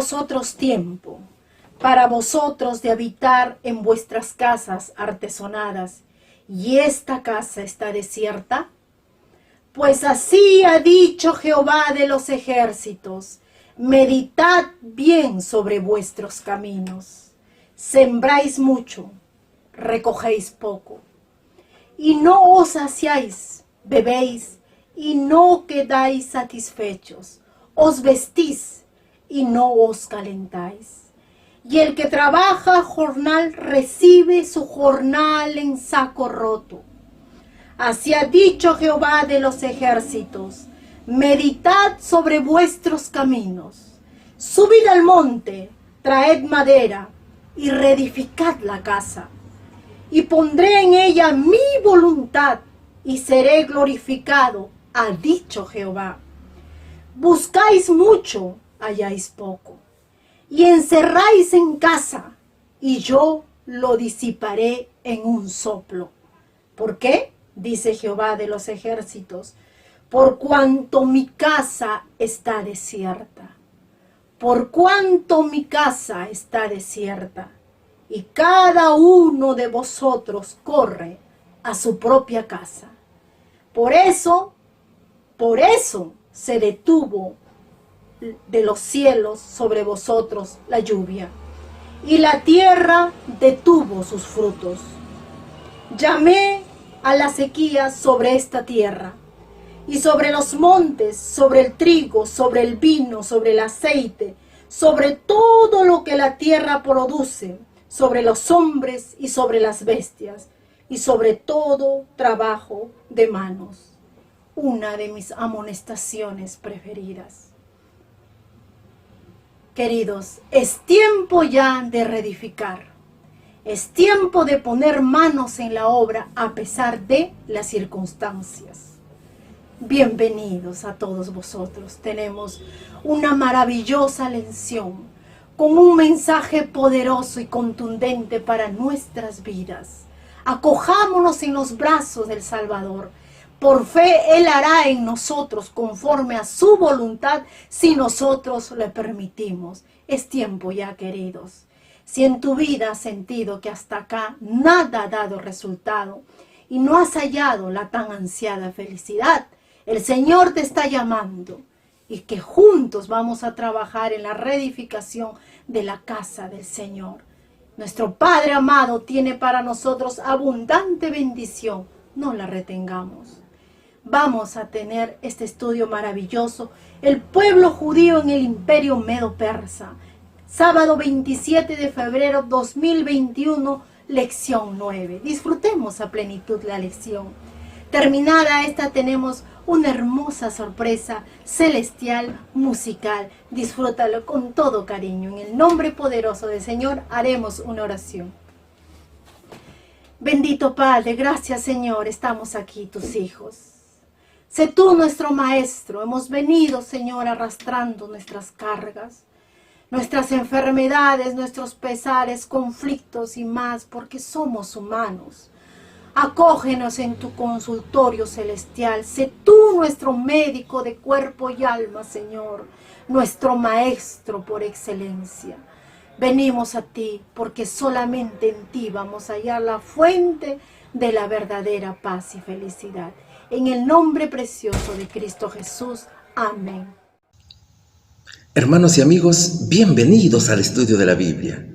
vosotros tiempo, para vosotros de habitar en vuestras casas artesonadas, y esta casa está desierta? Pues así ha dicho Jehová de los ejércitos: meditad bien sobre vuestros caminos. Sembráis mucho, recogéis poco, y no os saciáis, bebéis, y no quedáis satisfechos, os vestís, y no os calentáis. Y el que trabaja jornal recibe su jornal en saco roto. Así ha dicho Jehová de los ejércitos: meditad sobre vuestros caminos. Subid al monte, traed madera, y reedificad la casa. Y pondré en ella mi voluntad, y seré glorificado, ha dicho Jehová. Buscáis mucho, halláis poco, y encerráis en casa, y yo lo disiparé en un soplo. ¿Por qué? Dice Jehová de los ejércitos: por cuanto mi casa está desierta. Por cuanto mi casa está desierta, y cada uno de vosotros corre a su propia casa. Por eso se detuvo de los cielos sobre vosotros la lluvia, y la tierra detuvo sus frutos. Llamé a la sequía sobre esta tierra, y sobre los montes, sobre el trigo, sobre el vino, sobre el aceite, sobre todo lo que la tierra produce, sobre los hombres y sobre las bestias, y sobre todo trabajo de manos. Una de mis amonestaciones preferidas. Queridos, es tiempo ya de reedificar. Es tiempo de poner manos en la obra a pesar de las circunstancias. Bienvenidos a todos vosotros. Tenemos una maravillosa lección con un mensaje poderoso y contundente para nuestras vidas. Acojámonos en los brazos del Salvador. Por fe Él hará en nosotros conforme a su voluntad si nosotros le permitimos. Es tiempo ya, queridos. Si en tu vida has sentido que hasta acá nada ha dado resultado y no has hallado la tan ansiada felicidad, el Señor te está llamando y que juntos vamos a trabajar en la reedificación de la casa del Señor. Nuestro Padre amado tiene para nosotros abundante bendición. No la retengamos. Vamos a tener este estudio maravilloso. El pueblo judío en el imperio medo-persa. Sábado 27 de febrero 2021, lección 9. Disfrutemos a plenitud la lección. Terminada esta, tenemos una hermosa sorpresa celestial, musical. Disfrútalo con todo cariño. En el nombre poderoso del Señor haremos una oración. Bendito Padre, gracias Señor, estamos aquí tus hijos. Sé tú nuestro Maestro. Hemos venido, Señor, arrastrando nuestras cargas, nuestras enfermedades, nuestros pesares, conflictos y más, porque somos humanos. Acógenos en tu consultorio celestial. Sé tú nuestro médico de cuerpo y alma, Señor, nuestro Maestro por excelencia. Venimos a ti porque solamente en ti vamos a hallar la fuente de la verdadera paz y felicidad. En el nombre precioso de Cristo Jesús. Amén. Hermanos y amigos, bienvenidos al estudio de la Biblia.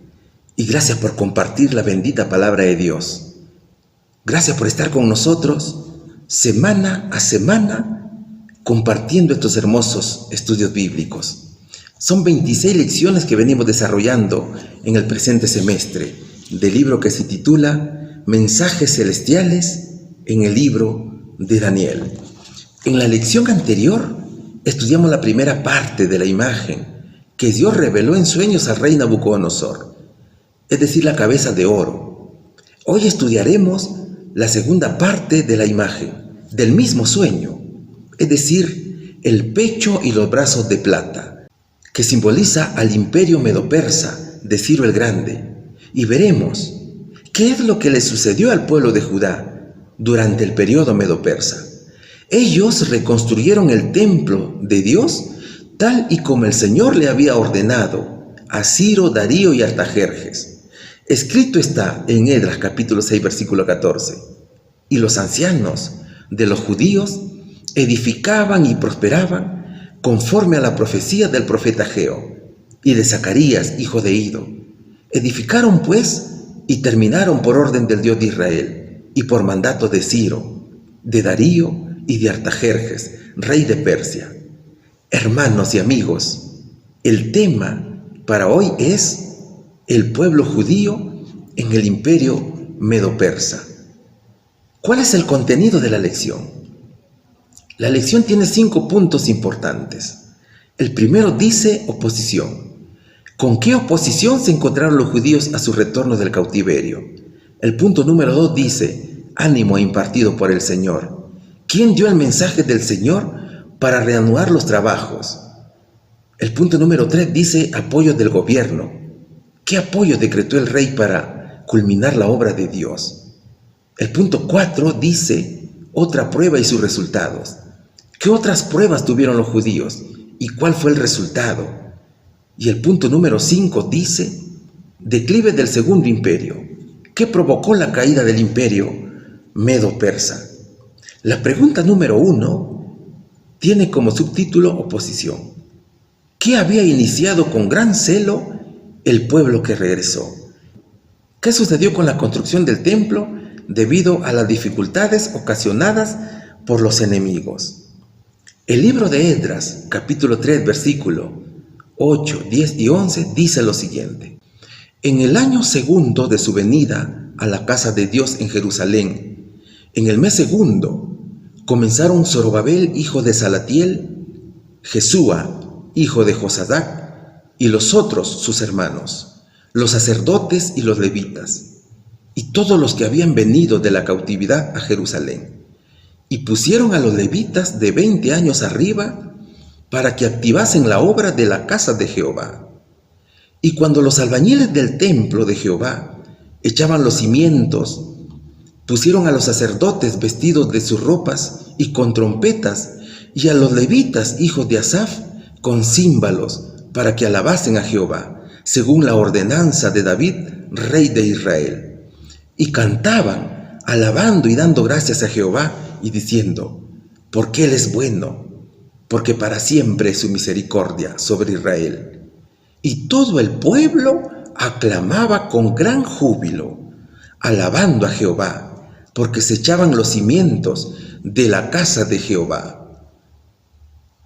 Y gracias por compartir la bendita palabra de Dios. Gracias por estar con nosotros semana a semana compartiendo estos hermosos estudios bíblicos. Son 26 lecciones que venimos desarrollando en el presente semestre del libro que se titula Mensajes Celestiales en el libro de Daniel. En la lección anterior estudiamos la primera parte de la imagen que Dios reveló en sueños al rey Nabucodonosor, es decir, la cabeza de oro. Hoy estudiaremos la segunda parte de la imagen del mismo sueño, es decir, el pecho y los brazos de plata, que simboliza al imperio medo-persa de Ciro el Grande, y veremos qué es lo que le sucedió al pueblo de Judá durante el periodo medo-persa. Ellos reconstruyeron el templo de Dios tal y como el Señor le había ordenado a Ciro, Darío y Artajerjes. Escrito está en Esdras capítulo 6 versículo 14. Y los ancianos de los judíos edificaban y prosperaban conforme a la profecía del profeta Ageo y de Zacarías, hijo de Ido. Edificaron pues y terminaron por orden del Dios de Israel y por mandato de Ciro, de Darío y de Artajerjes, rey de Persia. Hermanos y amigos, el tema para hoy es el pueblo judío en el imperio medo-persa. ¿Cuál es el contenido de la lección? La lección tiene 5 puntos importantes. El primero dice oposición. ¿Con qué oposición se encontraron los judíos a su retorno del cautiverio? El punto número 2 dice ánimo impartido por el Señor. ¿Quién dio el mensaje del Señor para reanudar los trabajos? El punto número 3 dice apoyo del gobierno. ¿Qué apoyo decretó el rey para culminar la obra de Dios? El punto 4 dice otra prueba y sus resultados. ¿Qué otras pruebas tuvieron los judíos y cuál fue el resultado? Y el punto número 5 dice declive del segundo imperio. ¿Qué provocó la caída del imperio medo-persa? La pregunta número 1 tiene como subtítulo oposición. ¿Qué había iniciado con gran celo el pueblo que regresó? ¿Qué sucedió con la construcción del templo debido a las dificultades ocasionadas por los enemigos? El libro de Esdras, capítulo 3, versículo 8, 10 y 11, dice lo siguiente. En el año segundo de su venida a la casa de Dios en Jerusalén, en el mes segundo, comenzaron Zorobabel, hijo de Salatiel, Jesúa, hijo de Josadac, y los otros sus hermanos, los sacerdotes y los levitas, y todos los que habían venido de la cautividad a Jerusalén, y pusieron a los levitas de 20 años arriba para que activasen la obra de la casa de Jehová. Y cuando los albañiles del templo de Jehová echaban los cimientos, pusieron a los sacerdotes vestidos de sus ropas y con trompetas, y a los levitas, hijos de Asaf, con címbalos, para que alabasen a Jehová, según la ordenanza de David, rey de Israel. Y cantaban, alabando y dando gracias a Jehová, y diciendo, porque Él es bueno, porque para siempre es su misericordia sobre Israel. Y todo el pueblo aclamaba con gran júbilo, alabando a Jehová, porque se echaban los cimientos de la casa de Jehová.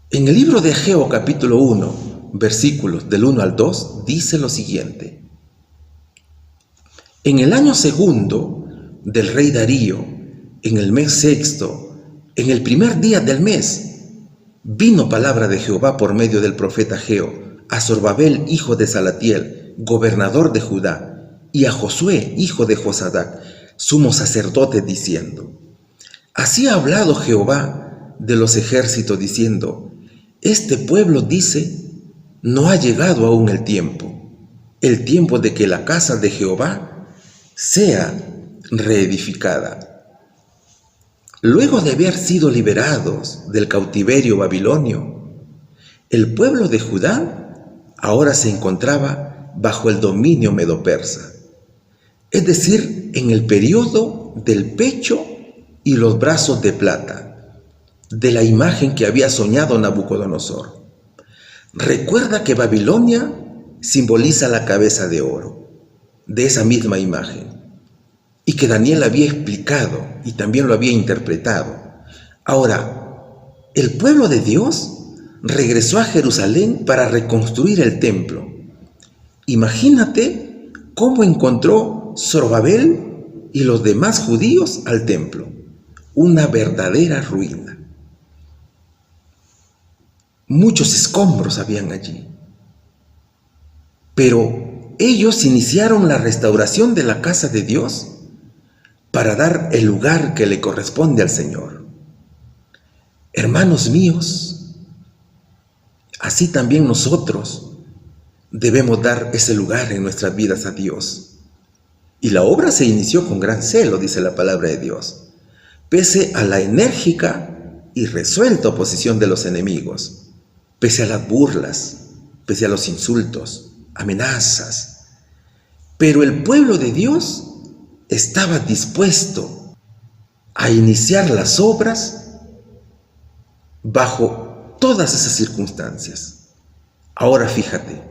En el libro de Ageo capítulo 1, versículos del 1 al 2, dice lo siguiente. En el año segundo del rey Darío, en el mes sexto, en el primer día del mes, vino palabra de Jehová por medio del profeta Ageo a Zorobabel, hijo de Salatiel, gobernador de Judá, y a Josué, hijo de Josadac, sumo sacerdote, diciendo, así ha hablado Jehová de los ejércitos, diciendo, este pueblo dice, no ha llegado aún el tiempo de que la casa de Jehová sea reedificada. Luego de haber sido liberados del cautiverio babilonio, el pueblo de Judá ahora se encontraba bajo el dominio medo-persa, es decir, en el periodo del pecho y los brazos de plata, de la imagen que había soñado Nabucodonosor. Recuerda que Babilonia simboliza la cabeza de oro, de esa misma imagen, y que Daniel había explicado y también lo había interpretado. Ahora, el pueblo de Dios regresó a Jerusalén para reconstruir el templo. Imagínate cómo encontró Zorobabel y los demás judíos al templo, una verdadera ruina. Muchos escombros habían allí, pero ellos iniciaron la restauración de la casa de Dios para dar el lugar que le corresponde al Señor. Hermanos míos, así también nosotros debemos dar ese lugar en nuestras vidas a Dios. Y la obra se inició con gran celo, dice la palabra de Dios, pese a la enérgica y resuelta oposición de los enemigos, pese a las burlas, pese a los insultos, amenazas. Pero el pueblo de Dios estaba dispuesto a iniciar las obras bajo todas esas circunstancias. Ahora fíjate,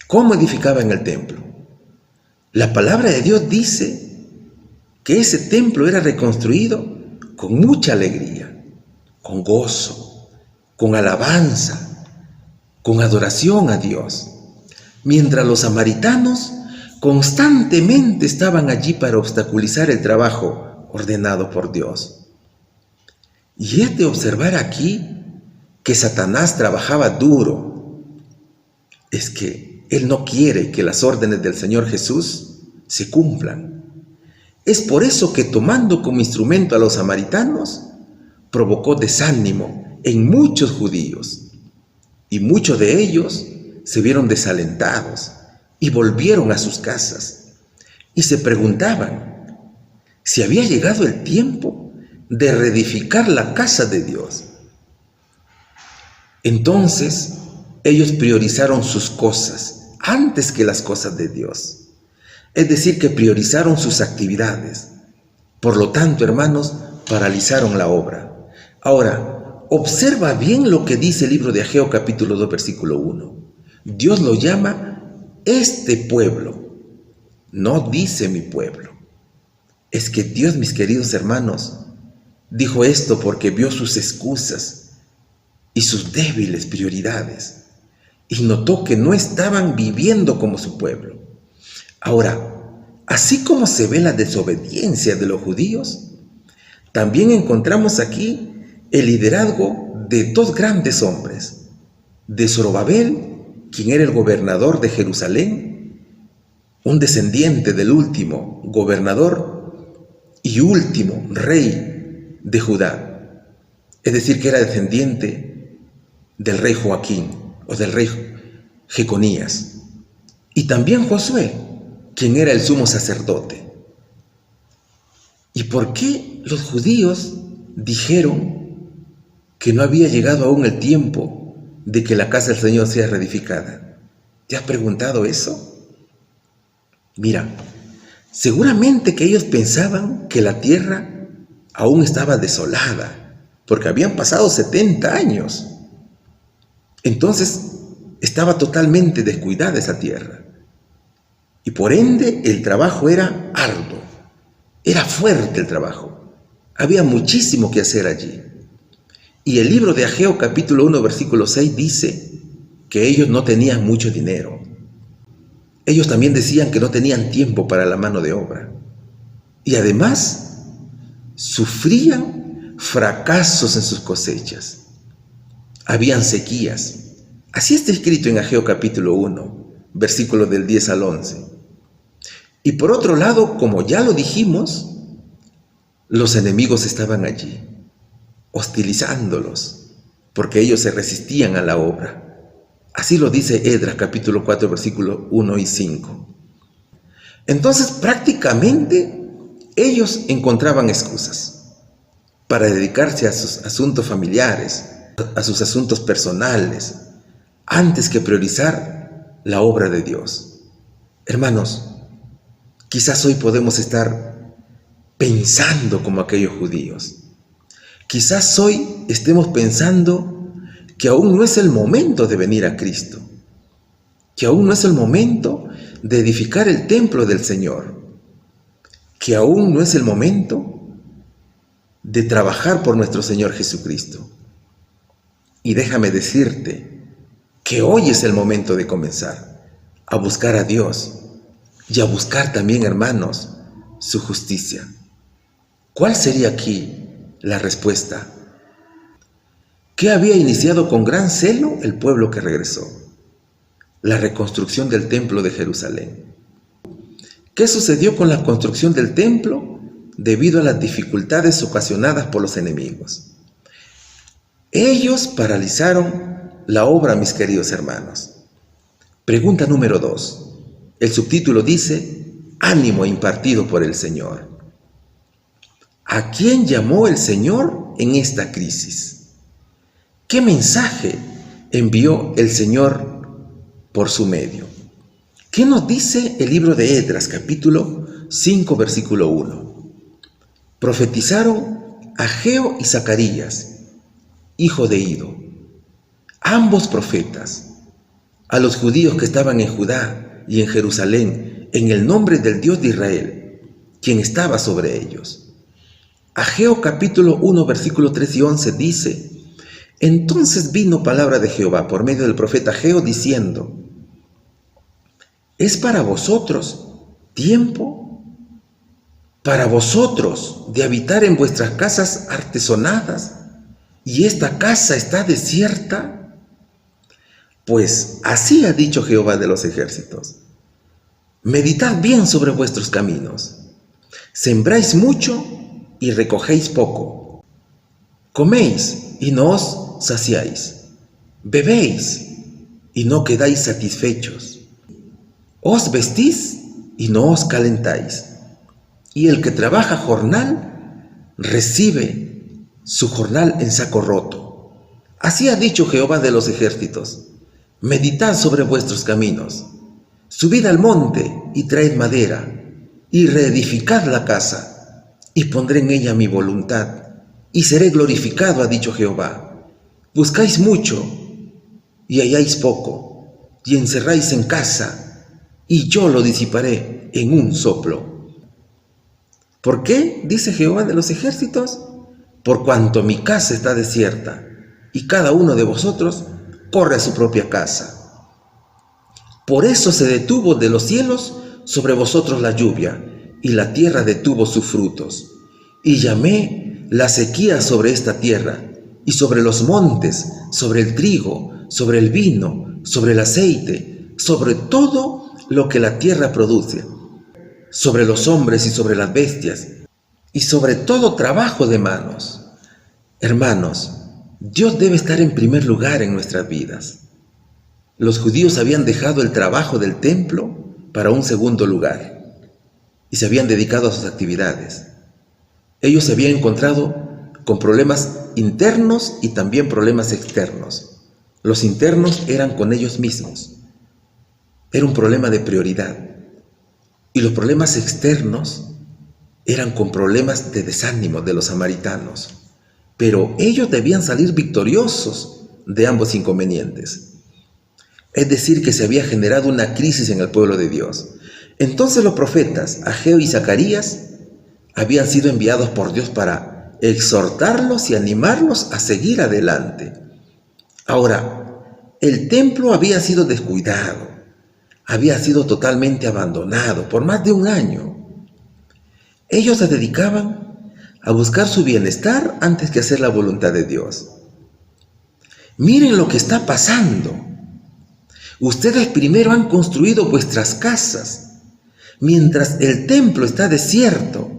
¿cómo edificaban el templo? La palabra de Dios dice que ese templo era reconstruido con mucha alegría, con gozo, con alabanza, con adoración a Dios, mientras los samaritanos constantemente estaban allí para obstaculizar el trabajo ordenado por Dios. Y es de observar aquí que Satanás trabajaba duro. Es que él no quiere que las órdenes del Señor Jesús se cumplan. Es por eso que, tomando como instrumento a los samaritanos, provocó desánimo en muchos judíos, y muchos de ellos se vieron desalentados y volvieron a sus casas y se preguntaban si había llegado el tiempo de reedificar la casa de Dios. Entonces ellos priorizaron sus cosas antes que las cosas de Dios. Es decir, que priorizaron sus actividades. Por lo tanto, hermanos, paralizaron la obra. Ahora, observa bien lo que dice el libro de Ageo capítulo 2, versículo 1. Dios lo llama este pueblo. No dice mi pueblo. Es que Dios, mis queridos hermanos, dijo esto porque vio sus excusas y sus débiles prioridades y notó que no estaban viviendo como su pueblo. Ahora, así como se ve la desobediencia de los judíos, también encontramos aquí el liderazgo de dos grandes hombres, de Zorobabel, quien era el gobernador de Jerusalén, un descendiente del último gobernador y último rey de Judá, es decir, que era descendiente del rey Joaquín o del rey Jeconías, y también Josué, quien era el sumo sacerdote. ¿Y por qué los judíos dijeron que no había llegado aún el tiempo de que la casa del Señor sea reedificada? ¿Te has preguntado eso? Mira, seguramente que ellos pensaban que la tierra aún estaba desolada, porque habían pasado 70 años. Entonces estaba totalmente descuidada esa tierra. Y por ende el trabajo era arduo, era fuerte el trabajo. Había muchísimo que hacer allí. Y el libro de Ageo capítulo 1 versículo 6 dice que ellos no tenían mucho dinero. Ellos también decían que no tenían tiempo para la mano de obra. Y además sufrían fracasos en sus cosechas. Habían sequías. Así está escrito en Ageo capítulo 1, versículos del 10 al 11. Y por otro lado, como ya lo dijimos, los enemigos estaban allí, hostilizándolos, porque ellos se resistían a la obra. Así lo dice Esdras capítulo 4, versículos 1 y 5. Entonces, prácticamente, ellos encontraban excusas para dedicarse a sus asuntos familiares, a sus asuntos personales, antes que priorizar la obra de Dios. Hermanos, quizás hoy podemos estar pensando como aquellos judíos. Quizás hoy estemos pensando que aún no es el momento de venir a Cristo, que aún no es el momento de edificar el templo del Señor, que aún no es el momento de trabajar por nuestro Señor Jesucristo. Y déjame decirte que hoy es el momento de comenzar a buscar a Dios y a buscar también, hermanos, su justicia. ¿Cuál sería aquí la respuesta? ¿Qué había iniciado con gran celo el pueblo que regresó? La reconstrucción del templo de Jerusalén. ¿Qué sucedió con la construcción del templo debido a las dificultades ocasionadas por los enemigos? Ellos paralizaron la obra, mis queridos hermanos. Pregunta número 2. El subtítulo dice, ánimo impartido por el Señor. ¿A quién llamó el Señor en esta crisis? ¿Qué mensaje envió el Señor por su medio? ¿Qué nos dice el libro de Esdras, capítulo 5, versículo 1? Profetizaron Ageo y Zacarías, hijo de Ido, ambos profetas, a los judíos que estaban en Judá y en Jerusalén, en el nombre del Dios de Israel, quien estaba sobre ellos. Ageo capítulo 1, versículo 3 y 11 dice: Entonces vino palabra de Jehová por medio del profeta Ageo diciendo: ¿Es para vosotros tiempo, para vosotros, de habitar en vuestras casas artesonadas, y esta casa está desierta? Pues así ha dicho Jehová de los ejércitos: Meditad bien sobre vuestros caminos. Sembráis mucho y recogéis poco. Coméis y no os saciáis. Bebéis y no quedáis satisfechos. Os vestís y no os calentáis. Y el que trabaja jornal recibe su jornal en saco roto. Así ha dicho Jehová de los ejércitos: Meditad sobre vuestros caminos. Subid al monte y traed madera, y reedificad la casa, y pondré en ella mi voluntad, y seré glorificado, ha dicho Jehová. Buscáis mucho, y halláis poco, y encerráis en casa, y yo lo disiparé en un soplo. ¿Por qué? Dice Jehová de los ejércitos: Por cuanto mi casa está desierta, y cada uno de vosotros corre a su propia casa. Por eso se detuvo de los cielos sobre vosotros la lluvia, y la tierra detuvo sus frutos. Y llamé la sequía sobre esta tierra, y sobre los montes, sobre el trigo, sobre el vino, sobre el aceite, sobre todo lo que la tierra produce, sobre los hombres y sobre las bestias, y sobre todo trabajo de manos. Hermanos, Dios debe estar en primer lugar en nuestras vidas. Los judíos habían dejado el trabajo del templo para un segundo lugar y se habían dedicado a sus actividades. Ellos se habían encontrado con problemas internos y también problemas externos. Los internos eran con ellos mismos. Era un problema de prioridad. Y los problemas externos eran con problemas de desánimo de los samaritanos. Pero ellos debían salir victoriosos de ambos inconvenientes. Es decir, que se había generado una crisis en el pueblo de Dios. Entonces los profetas Ageo y Zacarías habían sido enviados por Dios para exhortarlos y animarlos a seguir adelante. Ahora, el templo había sido descuidado, había sido totalmente abandonado por más de un año. Ellos se dedicaban a buscar su bienestar antes que hacer la voluntad de Dios. Miren lo que está pasando. Ustedes primero han construido vuestras casas, mientras el templo está desierto.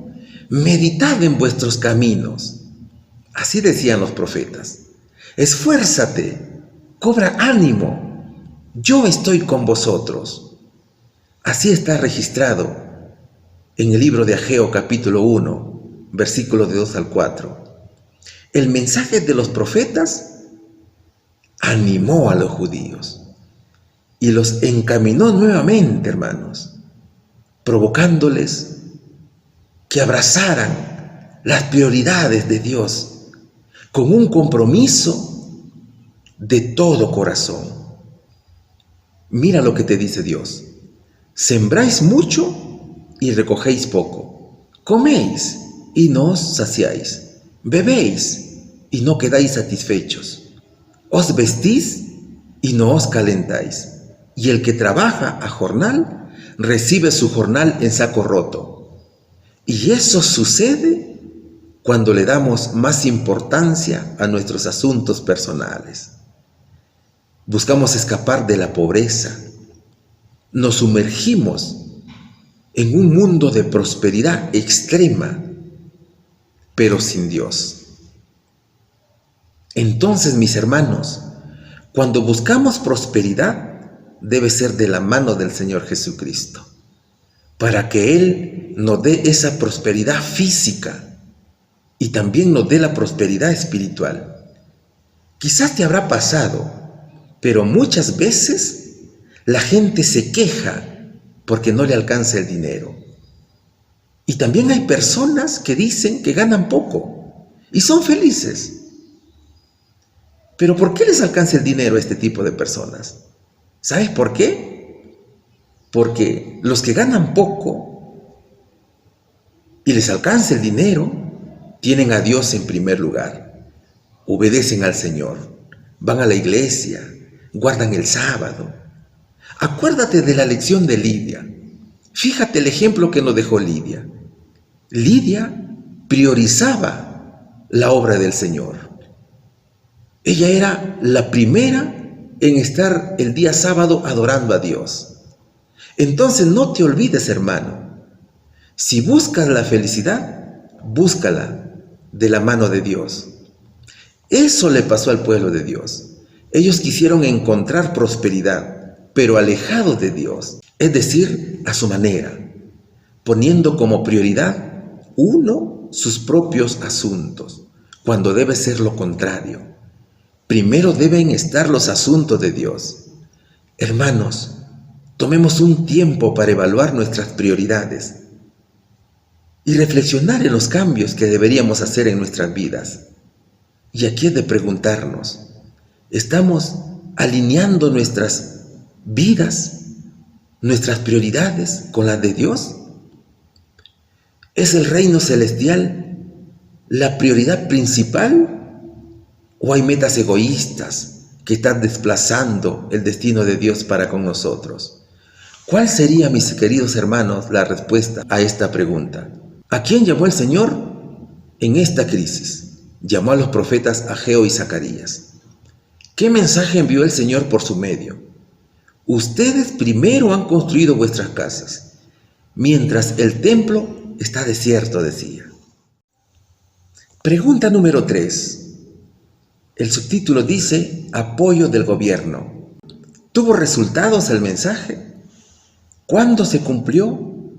Meditad en vuestros caminos. Así decían los profetas. Esfuérzate, cobra ánimo. Yo estoy con vosotros. Así está registrado en el libro de Ageo capítulo 1, versículos de 2 al 4. El mensaje de los profetas animó a los judíos y los encaminó nuevamente, hermanos, provocándoles que abrazaran las prioridades de Dios con un compromiso de todo corazón. Mira lo que te dice Dios: sembráis mucho y recogéis poco, coméis y no os saciáis, bebéis y no quedáis satisfechos, os vestís y no os calentáis. Y el que trabaja a jornal recibe su jornal en saco roto. Y eso sucede cuando le damos más importancia a nuestros asuntos personales. Buscamos escapar de la pobreza. Nos sumergimos en un mundo de prosperidad extrema, pero sin Dios. Entonces, mis hermanos, cuando buscamos prosperidad, debe ser de la mano del Señor Jesucristo, para que Él nos dé esa prosperidad física y también nos dé la prosperidad espiritual. Quizás te habrá pasado, pero muchas veces la gente se queja porque no le alcanza el dinero. Y también hay personas que dicen que ganan poco y son felices. Pero ¿por qué les alcanza el dinero a este tipo de personas? ¿Sabes por qué? Porque los que ganan poco y les alcanza el dinero, tienen a Dios en primer lugar, obedecen al Señor, van a la iglesia, guardan el sábado. Acuérdate de la lección de Lidia. Fíjate el ejemplo que nos dejó Lidia. Lidia priorizaba la obra del Señor. Ella era la primera en estar el día sábado adorando a Dios. Entonces no te olvides, hermano, si buscas la felicidad, búscala de la mano de Dios. Eso le pasó al pueblo de Dios. Ellos quisieron encontrar prosperidad, pero alejados de Dios, es decir, a su manera, poniendo como prioridad sus propios asuntos, cuando debe ser lo contrario. Primero deben estar los asuntos de Dios. Hermanos, tomemos un tiempo para evaluar nuestras prioridades y reflexionar en los cambios que deberíamos hacer en nuestras vidas. Y aquí es de preguntarnos, ¿estamos alineando nuestras vidas, nuestras prioridades con las de Dios? ¿Es el reino celestial la prioridad principal? ¿O hay metas egoístas que están desplazando el destino de Dios para con nosotros? ¿Cuál sería, mis queridos hermanos, la respuesta a esta pregunta? ¿A quién llamó el Señor en esta crisis? Llamó a los profetas Ageo y Zacarías. ¿Qué mensaje envió el Señor por su medio? Ustedes primero han construido vuestras casas, mientras el templo está desierto, decía. Pregunta número 3. El subtítulo dice, apoyo del gobierno. ¿Tuvo resultados el mensaje? ¿Cuándo se cumplió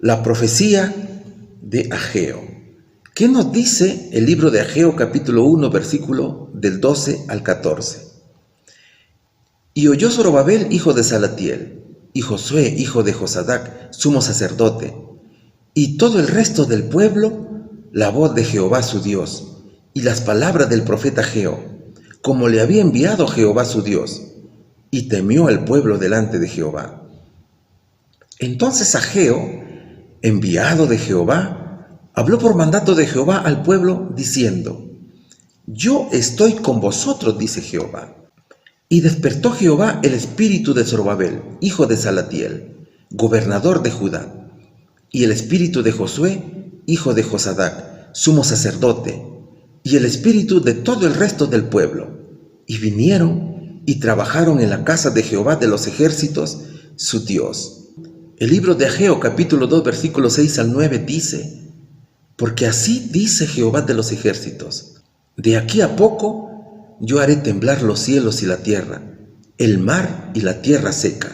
la profecía de Ageo? ¿Qué nos dice el libro de Ageo capítulo 1, versículo del 12 al 14? Y oyó Zorobabel, hijo de Salatiel, y Josué, hijo de Josadac, sumo sacerdote, y todo el resto del pueblo, la voz de Jehová su Dios, y las palabras del profeta Ageo, como le había enviado Jehová su Dios, y temió al pueblo delante de Jehová. Entonces Ageo, enviado de Jehová, habló por mandato de Jehová al pueblo, diciendo, yo estoy con vosotros, dice Jehová. Y despertó Jehová el espíritu de Zorobabel, hijo de Salatiel, gobernador de Judá, y el espíritu de Josué, hijo de Josadac, sumo sacerdote, y el espíritu de todo el resto del pueblo, y vinieron y trabajaron en la casa de Jehová de los ejércitos, su Dios. El libro de Ageo, capítulo 2, versículos 6 al 9, dice, porque así dice Jehová de los ejércitos, de aquí a poco yo haré temblar los cielos y la tierra, el mar y la tierra seca,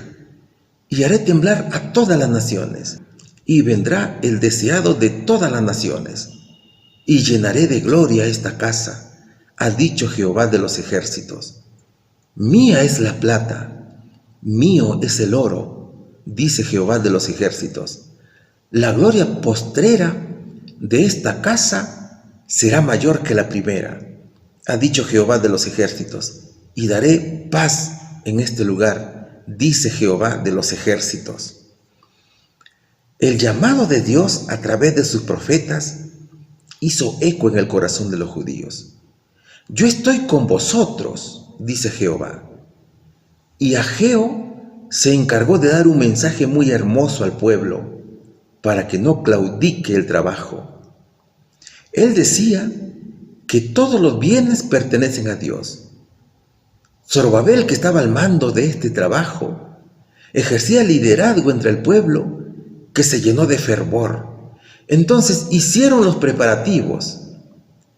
y haré temblar a todas las naciones, y vendrá el deseado de todas las naciones, y llenaré de gloria esta casa, ha dicho Jehová de los ejércitos. Mía es la plata, mío es el oro, dice Jehová de los ejércitos. La gloria postrera de esta casa será mayor que la primera, ha dicho Jehová de los ejércitos, y daré paz en este lugar, dice Jehová de los ejércitos. El llamado de Dios a través de sus profetas hizo eco en el corazón de los judíos. Yo estoy con vosotros, dice Jehová. Y Ageo se encargó de dar un mensaje muy hermoso al pueblo para que no claudique el trabajo. Él decía que todos los bienes pertenecen a Dios. Zorobabel, que estaba al mando de este trabajo, ejercía liderazgo entre el pueblo, que se llenó de fervor. Entonces hicieron los preparativos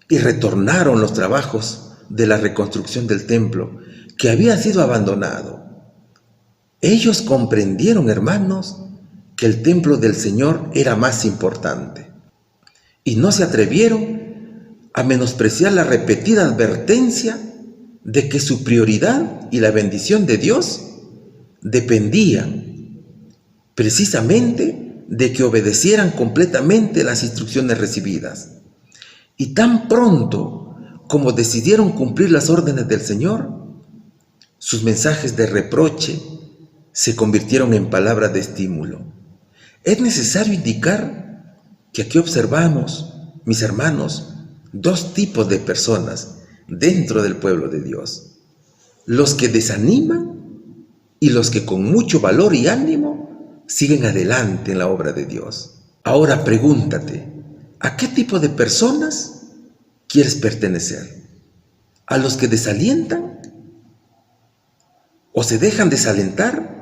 y retornaron los trabajos de la reconstrucción del templo que había sido abandonado. Ellos comprendieron, hermanos, que el templo del Señor era más importante y no se atrevieron a menospreciar la repetida advertencia de que su prioridad y la bendición de Dios dependían precisamente de que obedecieran completamente las instrucciones recibidas. Y tan pronto como decidieron cumplir las órdenes del Señor, sus mensajes de reproche se convirtieron en palabras de estímulo. Es necesario indicar que aquí observamos, mis hermanos, dos tipos de personas dentro del pueblo de Dios: los que desaniman y los que con mucho valor y ánimo siguen adelante en la obra de Dios. Ahora pregúntate, ¿a qué tipo de personas quieres pertenecer? ¿A los que desalientan? ¿O se dejan desalentar?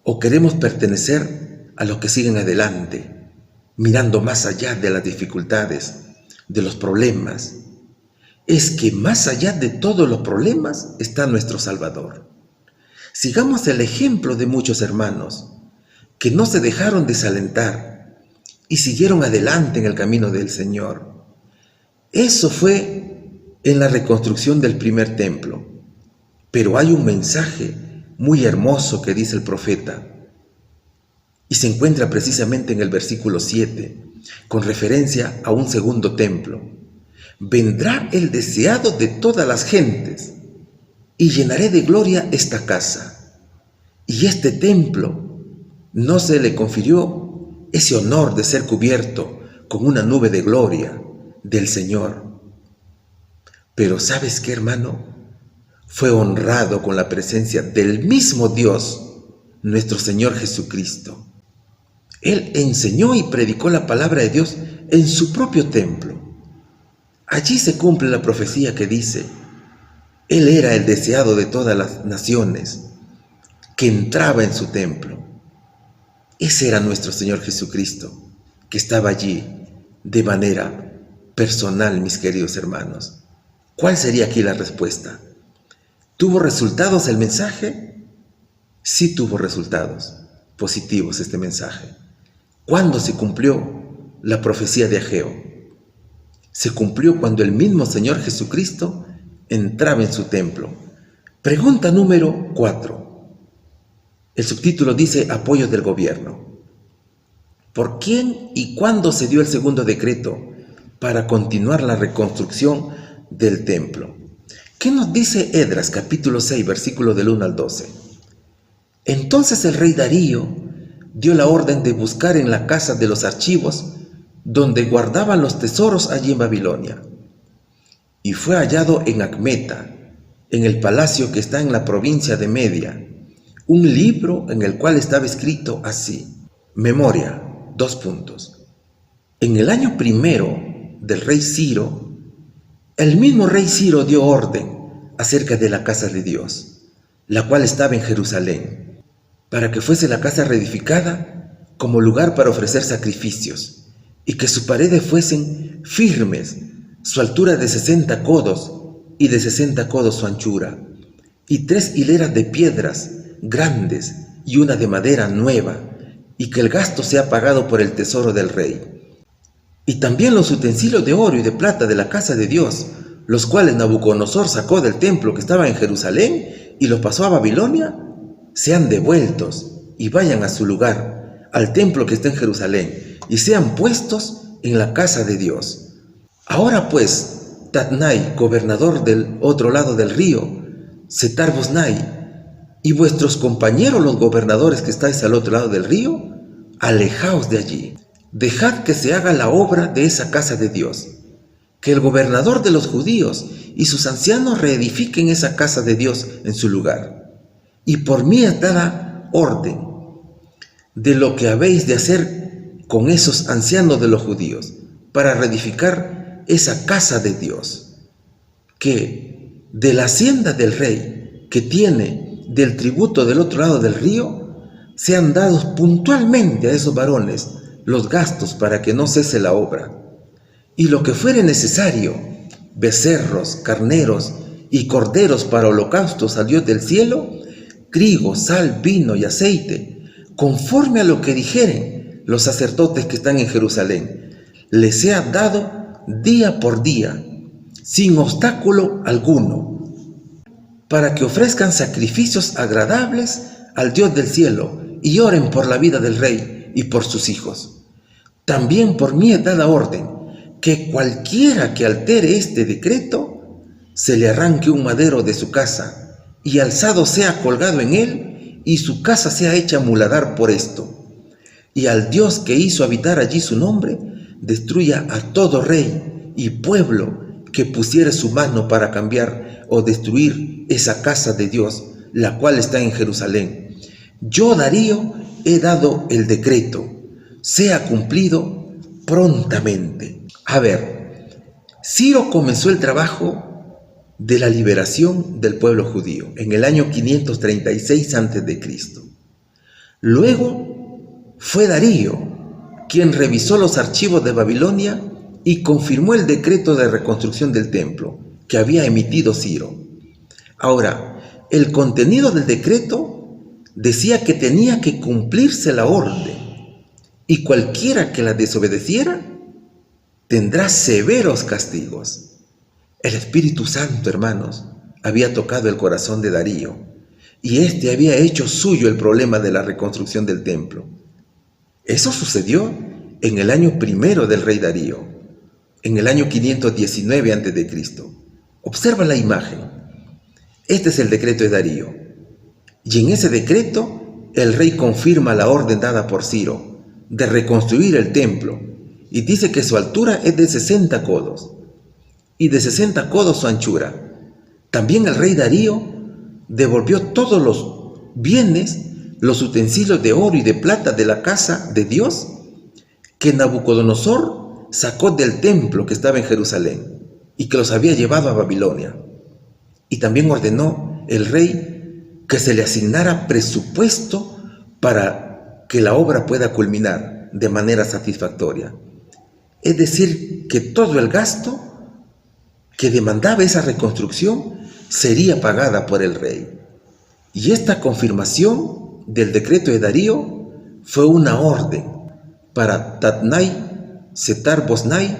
¿O queremos pertenecer a los que siguen adelante, mirando más allá de las dificultades, de los problemas? Es que más allá de todos los problemas está nuestro Salvador. Sigamos el ejemplo de muchos hermanos que no se dejaron desalentar y siguieron adelante en el camino del Señor. Eso fue en la reconstrucción del primer templo. Pero hay un mensaje muy hermoso que dice el profeta, y se encuentra precisamente en el versículo 7, con referencia a un segundo templo. Vendrá el deseado de todas las gentes, y llenaré de gloria esta casa. Y este templo no se le confirió ese honor de ser cubierto con una nube de gloria del Señor. Pero ¿sabes qué, hermano? Fue honrado con la presencia del mismo Dios, nuestro Señor Jesucristo. Él enseñó y predicó la palabra de Dios en su propio templo. Allí se cumple la profecía que dice: Él era el deseado de todas las naciones, que entraba en su templo. Ese era nuestro Señor Jesucristo, que estaba allí de manera personal, mis queridos hermanos. ¿Cuál sería aquí la respuesta? ¿Tuvo resultados el mensaje? Sí tuvo resultados positivos este mensaje. ¿Cuándo se cumplió la profecía de Ageo? Se cumplió cuando el mismo Señor Jesucristo entraba en su templo. Pregunta número 4. El subtítulo dice: apoyo del gobierno. ¿Por quién y cuándo se dio el segundo decreto para continuar la reconstrucción del templo? ¿Qué nos dice Esdras capítulo 6, versículo del 1 al 12? Entonces el rey Darío dio la orden de buscar en la casa de los archivos donde guardaban los tesoros allí en Babilonia. Y fue hallado en Acmeta, en el palacio que está en la provincia de Media, un libro en el cual estaba escrito así: Memoria, : En el año primero del rey Ciro, el mismo rey Ciro dio orden acerca de la casa de Dios, la cual estaba en Jerusalén, para que fuese la casa reedificada como lugar para ofrecer sacrificios, y que sus paredes fuesen firmes, su altura de 60 codos y de 60 codos su anchura, y 3 hileras de piedras grandes y una de madera nueva, y que el gasto sea pagado por el tesoro del rey. Y también los utensilios de oro y de plata de la casa de Dios, los cuales Nabucodonosor sacó del templo que estaba en Jerusalén y los pasó a Babilonia, sean devueltos y vayan a su lugar, al templo que está en Jerusalén, y sean puestos en la casa de Dios. Ahora pues, Tatnai, gobernador del otro lado del río, Setar-Boznai, y vuestros compañeros los gobernadores que estáis al otro lado del río, alejaos de allí. Dejad que se haga la obra de esa casa de Dios, que el gobernador de los judíos y sus ancianos reedifiquen esa casa de Dios en su lugar. Y por mí es dada orden de lo que habéis de hacer con esos ancianos de los judíos para reedificar esa casa de Dios, que de la hacienda del rey que tiene del tributo del otro lado del río, sean dados puntualmente a esos varones los gastos para que no cese la obra. Y lo que fuere necesario, becerros, carneros y corderos para holocaustos al Dios del cielo, trigo, sal, vino y aceite, conforme a lo que dijeren los sacerdotes que están en Jerusalén, les sea dado día por día, sin obstáculo alguno, para que ofrezcan sacrificios agradables al Dios del cielo y oren por la vida del rey y por sus hijos. También por mí es dada orden que cualquiera que altere este decreto, se le arranque un madero de su casa y alzado sea colgado en él y su casa sea hecha muladar por esto. Y al Dios que hizo habitar allí su nombre, destruya a todo rey y pueblo que pusiere su mano para cambiar o destruir esa casa de Dios, la cual está en Jerusalén. Yo, Darío, he dado el decreto, sea cumplido prontamente. A ver, Ciro comenzó el trabajo de la liberación del pueblo judío en el año 536 a.C. Luego fue Darío quien revisó los archivos de Babilonia y confirmó el decreto de reconstrucción del templo que había emitido Ciro. Ahora, el contenido del decreto decía que tenía que cumplirse la orden y cualquiera que la desobedeciera tendrá severos castigos. El Espíritu Santo, hermanos, había tocado el corazón de Darío y éste había hecho suyo el problema de la reconstrucción del templo. Eso sucedió en el año primero del rey Darío, en el año 519 a.C. Observa la imagen. Este es el decreto de Darío. Y en ese decreto, el rey confirma la orden dada por Ciro de reconstruir el templo y dice que su altura es de 60 codos y de 60 codos su anchura. También el rey Darío devolvió todos los bienes, los utensilios de oro y de plata de la casa de Dios que Nabucodonosor sacó del templo que estaba en Jerusalén y que los había llevado a Babilonia. Y también ordenó el rey que se le asignara presupuesto para que la obra pueda culminar de manera satisfactoria. Es decir, que todo el gasto que demandaba esa reconstrucción sería pagada por el rey. Y esta confirmación del decreto de Darío fue una orden para Tatnai, Setar-Bosnai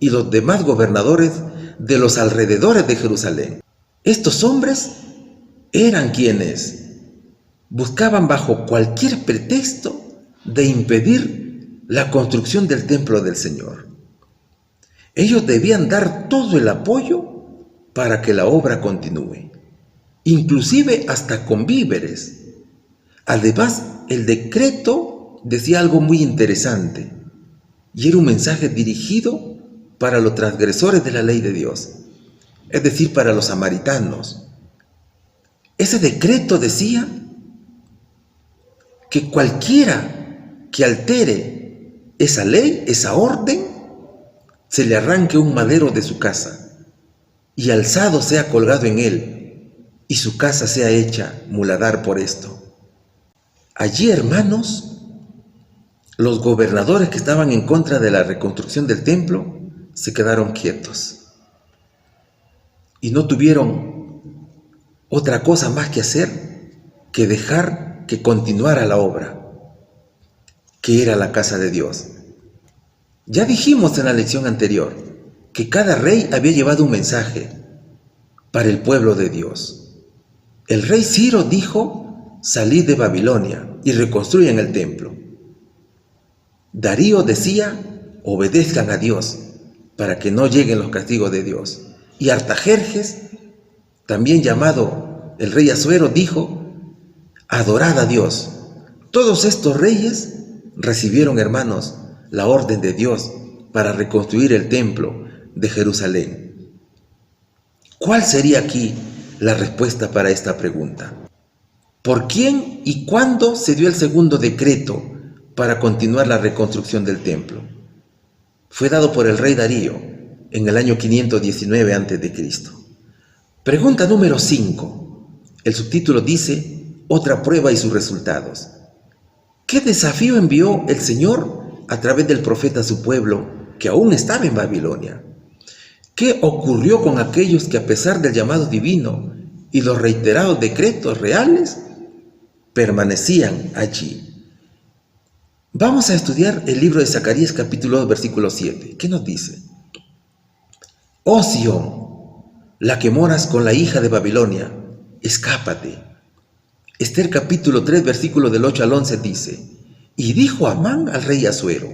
y los demás gobernadores de los alrededores de Jerusalén. Estos hombres eran quienes buscaban bajo cualquier pretexto de impedir la construcción del templo del Señor. Ellos debían dar todo el apoyo para que la obra continúe, inclusive hasta con víveres. Además, el decreto decía algo muy interesante, y era un mensaje dirigido para los transgresores de la ley de Dios, es decir, para los samaritanos. Ese decreto decía que cualquiera que altere esa ley, esa orden, se le arranque un madero de su casa y alzado sea colgado en él y su casa sea hecha muladar por esto. Allí, hermanos, los gobernadores que estaban en contra de la reconstrucción del templo se quedaron quietos y no tuvieron otra cosa más que hacer que dejar que continuara la obra, que era la casa de Dios. Ya dijimos en la lección anterior que cada rey había llevado un mensaje para el pueblo de Dios. El rey Ciro dijo: salid de Babilonia y reconstruyan el templo. Darío decía: obedezcan a Dios para que no lleguen los castigos de Dios. Y Artajerjes, también llamado el rey Asuero, dijo: adorad a Dios. Todos estos reyes recibieron, hermanos, la orden de Dios para reconstruir el templo de Jerusalén. ¿Cuál sería aquí la respuesta para esta pregunta? ¿Por quién y cuándo se dio el segundo decreto para continuar la reconstrucción del templo? Fue dado por el rey Darío en el año 519 a.C. Pregunta número 5. El subtítulo dice: otra prueba y sus resultados. ¿Qué desafío envió el Señor a través del profeta a su pueblo que aún estaba en Babilonia? ¿Qué ocurrió con aquellos que, a pesar del llamado divino y los reiterados decretos reales, permanecían allí? Vamos a estudiar el libro de Zacarías capítulo 2 versículo 7. ¿Qué nos dice? Oh Sión, la que moras con la hija de Babilonia, escápate. Esther capítulo 3, versículo del 8 al 11 dice: Y dijo Amán al rey Asuero: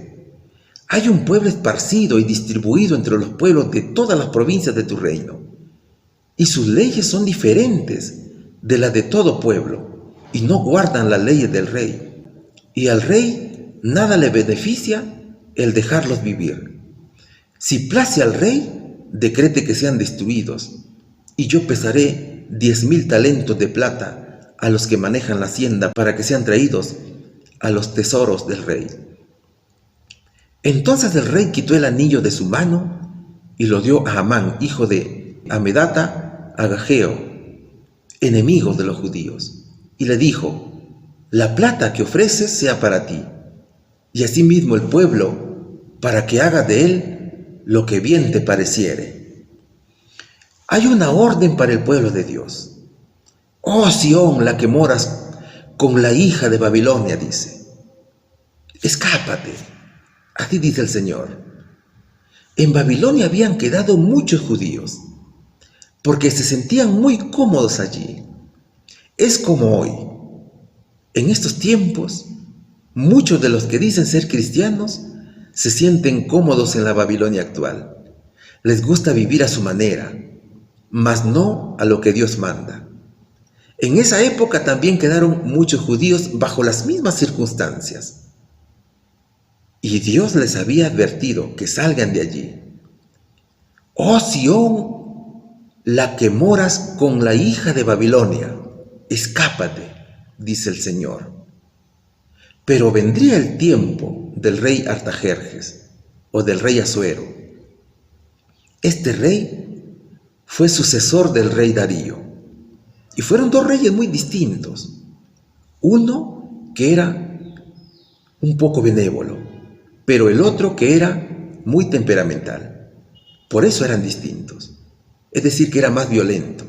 Hay un pueblo esparcido y distribuido entre los pueblos de todas las provincias de tu reino, y sus leyes son diferentes de las de todo pueblo, y no guardan las leyes del rey. Y al rey nada le beneficia el dejarlos vivir. Si place al rey, decrete que sean destruidos, y yo pesaré 10,000 talentos de plata a los que manejan la hacienda para que sean traídos a los tesoros del rey. Entonces el rey quitó el anillo de su mano y lo dio a Amán, hijo de Hamedata, Agageo, enemigo de los judíos, y le dijo: La plata que ofreces sea para ti, y asimismo el pueblo, para que haga de él lo que bien te pareciere. Hay una orden para el pueblo de Dios. Oh Sión, la que moras con la hija de Babilonia, dice: Escápate, así dice el Señor. En Babilonia habían quedado muchos judíos, porque se sentían muy cómodos allí. Es como hoy. En estos tiempos, muchos de los que dicen ser cristianos se sienten cómodos en la Babilonia actual. Les gusta vivir a su manera, mas no a lo que Dios manda. En esa época también quedaron muchos judíos bajo las mismas circunstancias. Y Dios les había advertido que salgan de allí. Oh Sión, la que moras con la hija de Babilonia, escápate, dice el Señor. Pero vendría el tiempo del rey Artajerjes o del rey Asuero. Este rey fue sucesor del rey Darío. Y fueron dos reyes muy distintos. Uno que era un poco benévolo, pero el otro que era muy temperamental. Por eso eran distintos. Es decir, que era más violento.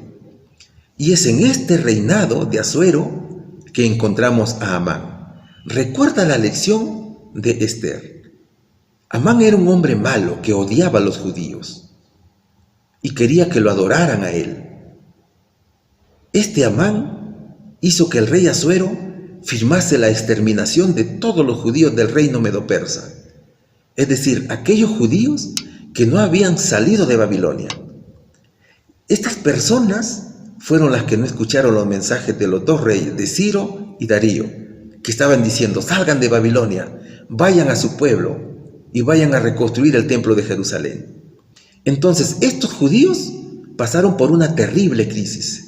Y es en este reinado de Asuero que encontramos a Amán. Recuerda la lección de Esther. Amán era un hombre malo que odiaba a los judíos y quería que lo adoraran a él. Este Amán hizo que el rey Asuero firmase la exterminación de todos los judíos del reino medo-persa, es decir, aquellos judíos que no habían salido de Babilonia. Estas personas fueron las que no escucharon los mensajes de los dos reyes, de Ciro y Darío, que estaban diciendo: salgan de Babilonia, vayan a su pueblo y vayan a reconstruir el templo de Jerusalén. Entonces estos judíos pasaron por una terrible crisis.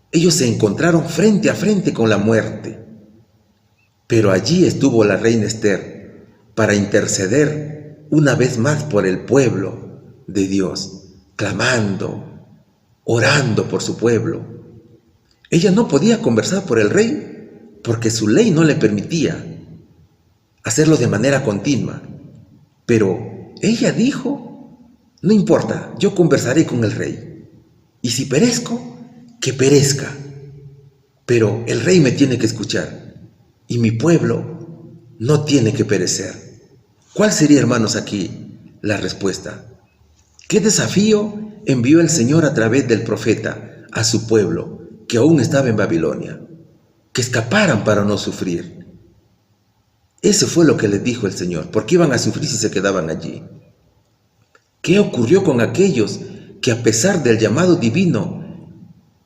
Ellos se encontraron frente a frente con la muerte. Pero allí estuvo la reina Esther para interceder una vez más por el pueblo de Dios, clamando, orando por su pueblo. Ella no podía conversar por el rey porque su ley no le permitía hacerlo de manera continua. Pero ella dijo: no importa, yo conversaré con el rey. Y si perezco, que perezca, pero el rey me tiene que escuchar y mi pueblo no tiene que perecer. ¿Cuál sería, hermanos, aquí la respuesta? ¿Qué desafío envió el Señor a través del profeta a su pueblo que aún estaba en Babilonia? Que escaparan para no sufrir. Eso fue lo que les dijo el Señor, porque iban a sufrir si se quedaban allí. ¿Qué ocurrió con aquellos que, a pesar del llamado divino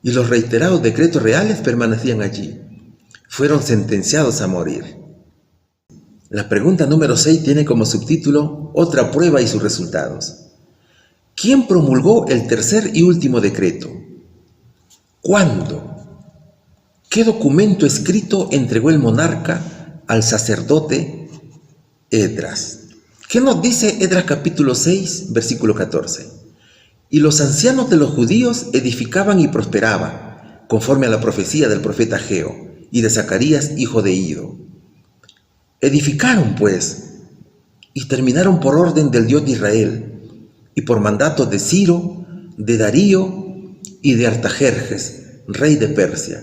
y los reiterados decretos reales, permanecían allí? Fueron sentenciados a morir. La pregunta número 6 tiene como subtítulo: Otra prueba y sus resultados. ¿Quién promulgó el tercer y último decreto? ¿Cuándo? ¿Qué documento escrito entregó el monarca al sacerdote Esdras? ¿Qué nos dice Esdras capítulo 6, versículo 14? Y los ancianos de los judíos edificaban y prosperaban, conforme a la profecía del profeta Ageo y de Zacarías, hijo de Ido. Edificaron, pues, y terminaron por orden del Dios de Israel, y por mandato de Ciro, de Darío y de Artajerjes, rey de Persia.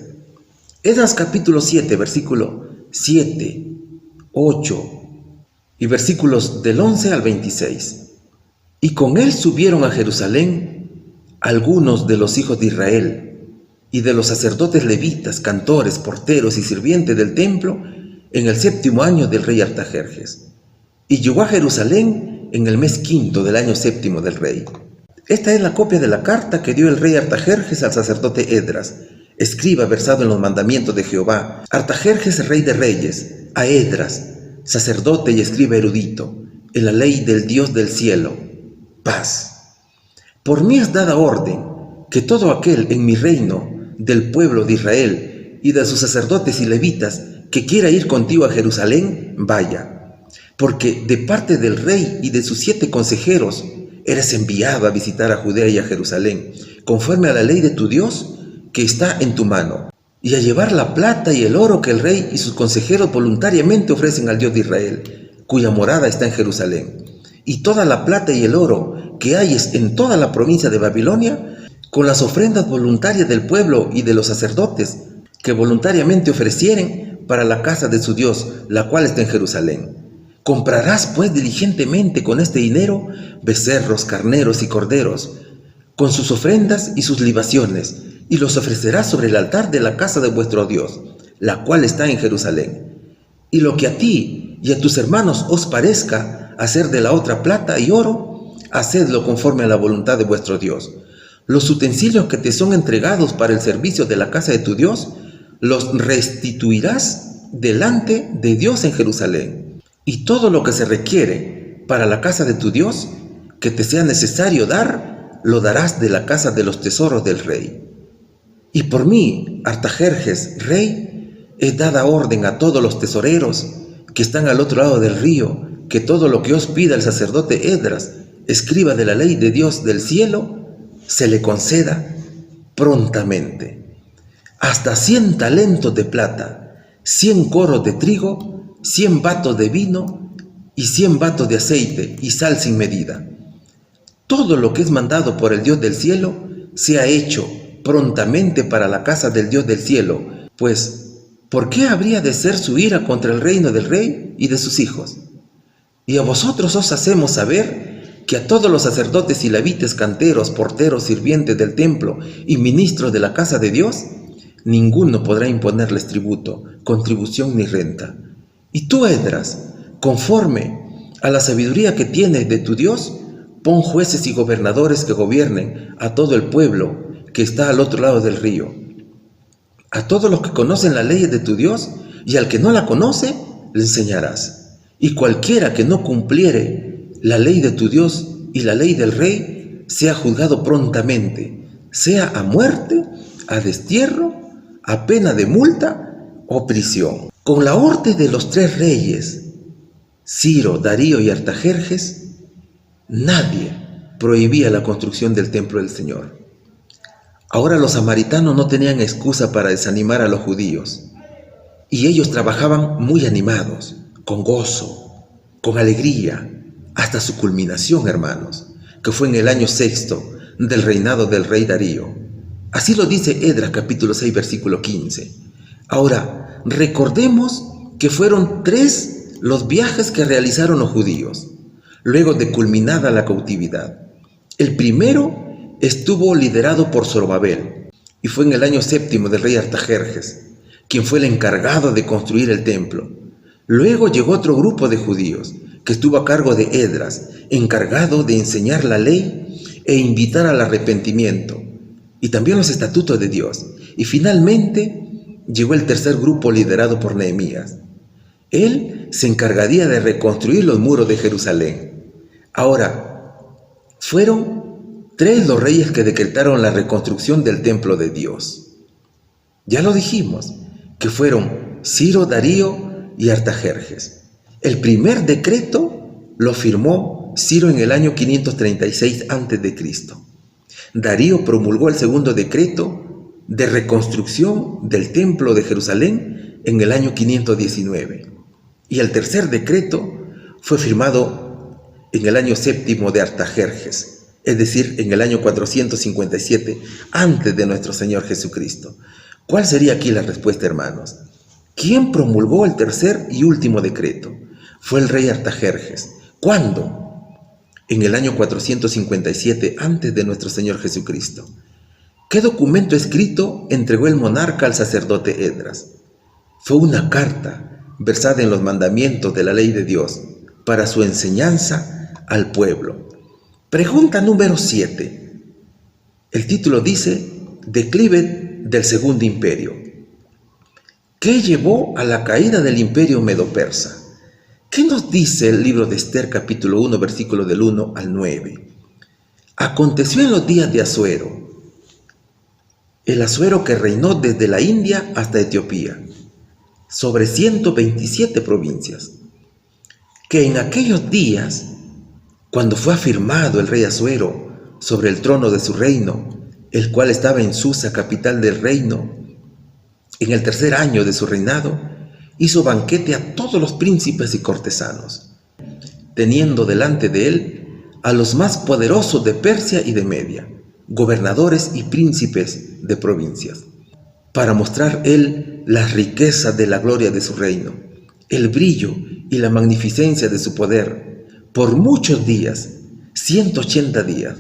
Esdras capítulo 7, versículo 7, 8 y versículos del 11 al 26. Y con él subieron a Jerusalén algunos de los hijos de Israel, y de los sacerdotes levitas, cantores, porteros y sirvientes del templo en el 7º año del rey Artajerjes. Y llegó a Jerusalén en el mes 5º del año 7º del rey. Esta es la copia de la carta que dio el rey Artajerjes al sacerdote Esdras, escriba versado en los mandamientos de Jehová. Artajerjes, rey de reyes, a Esdras, sacerdote y escriba erudito, en la ley del Dios del cielo, paz. Por mí es dada orden que todo aquel en mi reino, del pueblo de Israel y de sus sacerdotes y levitas, que quiera ir contigo a Jerusalén, vaya, porque de parte del rey y de sus 7 consejeros eres enviado a visitar a Judea y a Jerusalén, conforme a la ley de tu Dios que está en tu mano, y a llevar la plata y el oro que el rey y sus consejeros voluntariamente ofrecen al Dios de Israel, cuya morada está en Jerusalén, y toda la plata y el oro que hayes en toda la provincia de Babilonia, con las ofrendas voluntarias del pueblo y de los sacerdotes, que voluntariamente ofrecieren para la casa de su Dios, la cual está en Jerusalén. Comprarás pues diligentemente con este dinero becerros, carneros y corderos, con sus ofrendas y sus libaciones, y los ofrecerás sobre el altar de la casa de vuestro Dios, la cual está en Jerusalén. Y lo que a ti y a tus hermanos os parezca hacer de la otra plata y oro, hacedlo conforme a la voluntad de vuestro Dios. Los utensilios que te son entregados para el servicio de la casa de tu Dios, los restituirás delante de Dios en Jerusalén. Y todo lo que se requiere para la casa de tu Dios, que te sea necesario dar, lo darás de la casa de los tesoros del rey. Y por mí, Artajerjes, rey, es dada orden a todos los tesoreros que están al otro lado del río, que todo lo que os pida el sacerdote Esdras, escriba de la ley de Dios del cielo, se le conceda prontamente. Hasta 100 talentos de plata, 100 coros de trigo, 100 batos de vino y 100 batos de aceite y sal sin medida. Todo lo que es mandado por el Dios del cielo sea hecho prontamente para la casa del Dios del cielo, pues ¿por qué habría de ser su ira contra el reino del rey y de sus hijos? Y a vosotros os hacemos saber que a todos los sacerdotes y levitas, canteros, porteros, sirvientes del templo y ministros de la casa de Dios, ninguno podrá imponerles tributo, contribución ni renta. Y tú, Esdras, conforme a la sabiduría que tienes de tu Dios, pon jueces y gobernadores que gobiernen a todo el pueblo que está al otro lado del río, a todos los que conocen las leyes de tu Dios, y al que no la conoce, le enseñarás. Y cualquiera que no cumpliere la ley de tu Dios y la ley del rey, sea juzgado prontamente, sea a muerte, a destierro, a pena de multa o prisión. Con la orden de los 3 reyes, Ciro, Darío y Artajerjes, nadie prohibía la construcción del templo del Señor. Ahora los samaritanos no tenían excusa para desanimar a los judíos, y ellos trabajaban muy animados, con gozo, con alegría, hasta su culminación, hermanos, que fue en el año 6º del reinado del rey Darío. Así lo dice Esdras capítulo 6, versículo 15. Ahora, recordemos que fueron 3 los viajes que realizaron los judíos, luego de culminada la cautividad. El primero estuvo liderado por Zorobabel, y fue en el año 7º del rey Artajerjes, quien fue el encargado de construir el templo. Luego llegó otro grupo de judíos, que estuvo a cargo de Esdras, encargado de enseñar la ley e invitar al arrepentimiento, y también los estatutos de Dios. Y finalmente llegó el tercer grupo liderado por Nehemías. Él se encargaría de reconstruir los muros de Jerusalén. Ahora, fueron 3 los reyes que decretaron la reconstrucción del templo de Dios. Ya lo dijimos, que fueron Ciro, Darío y Artajerjes. El primer decreto lo firmó Ciro en el año 536 a.C. Darío promulgó el segundo decreto de reconstrucción del templo de Jerusalén en el año 519. Y el tercer decreto fue firmado en el año 7º de Artajerjes, es decir, en el año 457 antes de nuestro Señor Jesucristo. ¿Cuál sería aquí la respuesta, hermanos? ¿Quién promulgó el tercer y último decreto? Fue el rey Artajerjes. ¿Cuándo? En el año 457 antes de nuestro Señor Jesucristo. ¿Qué documento escrito entregó el monarca al sacerdote Esdras? Fue una carta versada en los mandamientos de la ley de Dios para su enseñanza al pueblo. Pregunta número 7. El título dice: Declive del Segundo Imperio. ¿Qué llevó a la caída del imperio medo-persa? ¿Qué nos dice el libro de Esther, capítulo 1, versículo del 1 al 9? Aconteció en los días de Asuero, el Asuero que reinó desde la India hasta Etiopía, sobre 127 provincias, que en aquellos días, cuando fue afirmado el rey Asuero sobre el trono de su reino, el cual estaba en Susa, capital del reino, en el 3er año de su reinado, hizo banquete a todos los príncipes y cortesanos, teniendo delante de él a los más poderosos de Persia y de Media, gobernadores y príncipes de provincias, para mostrar él las riquezas de la gloria de su reino, el brillo y la magnificencia de su poder, por muchos días, 180 días.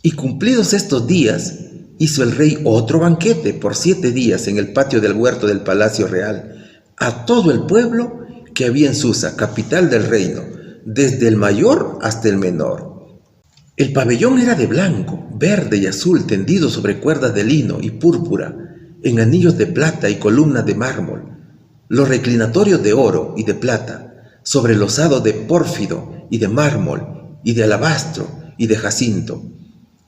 Y cumplidos estos días, hizo el rey otro banquete por 7 días en el patio del huerto del palacio real, a todo el pueblo que había en Susa, capital del reino, desde el mayor hasta el menor. El pabellón era de blanco, verde y azul, tendido sobre cuerdas de lino y púrpura, en anillos de plata y columnas de mármol, los reclinatorios de oro y de plata, sobre losado de pórfido y de mármol, y de alabastro y de jacinto,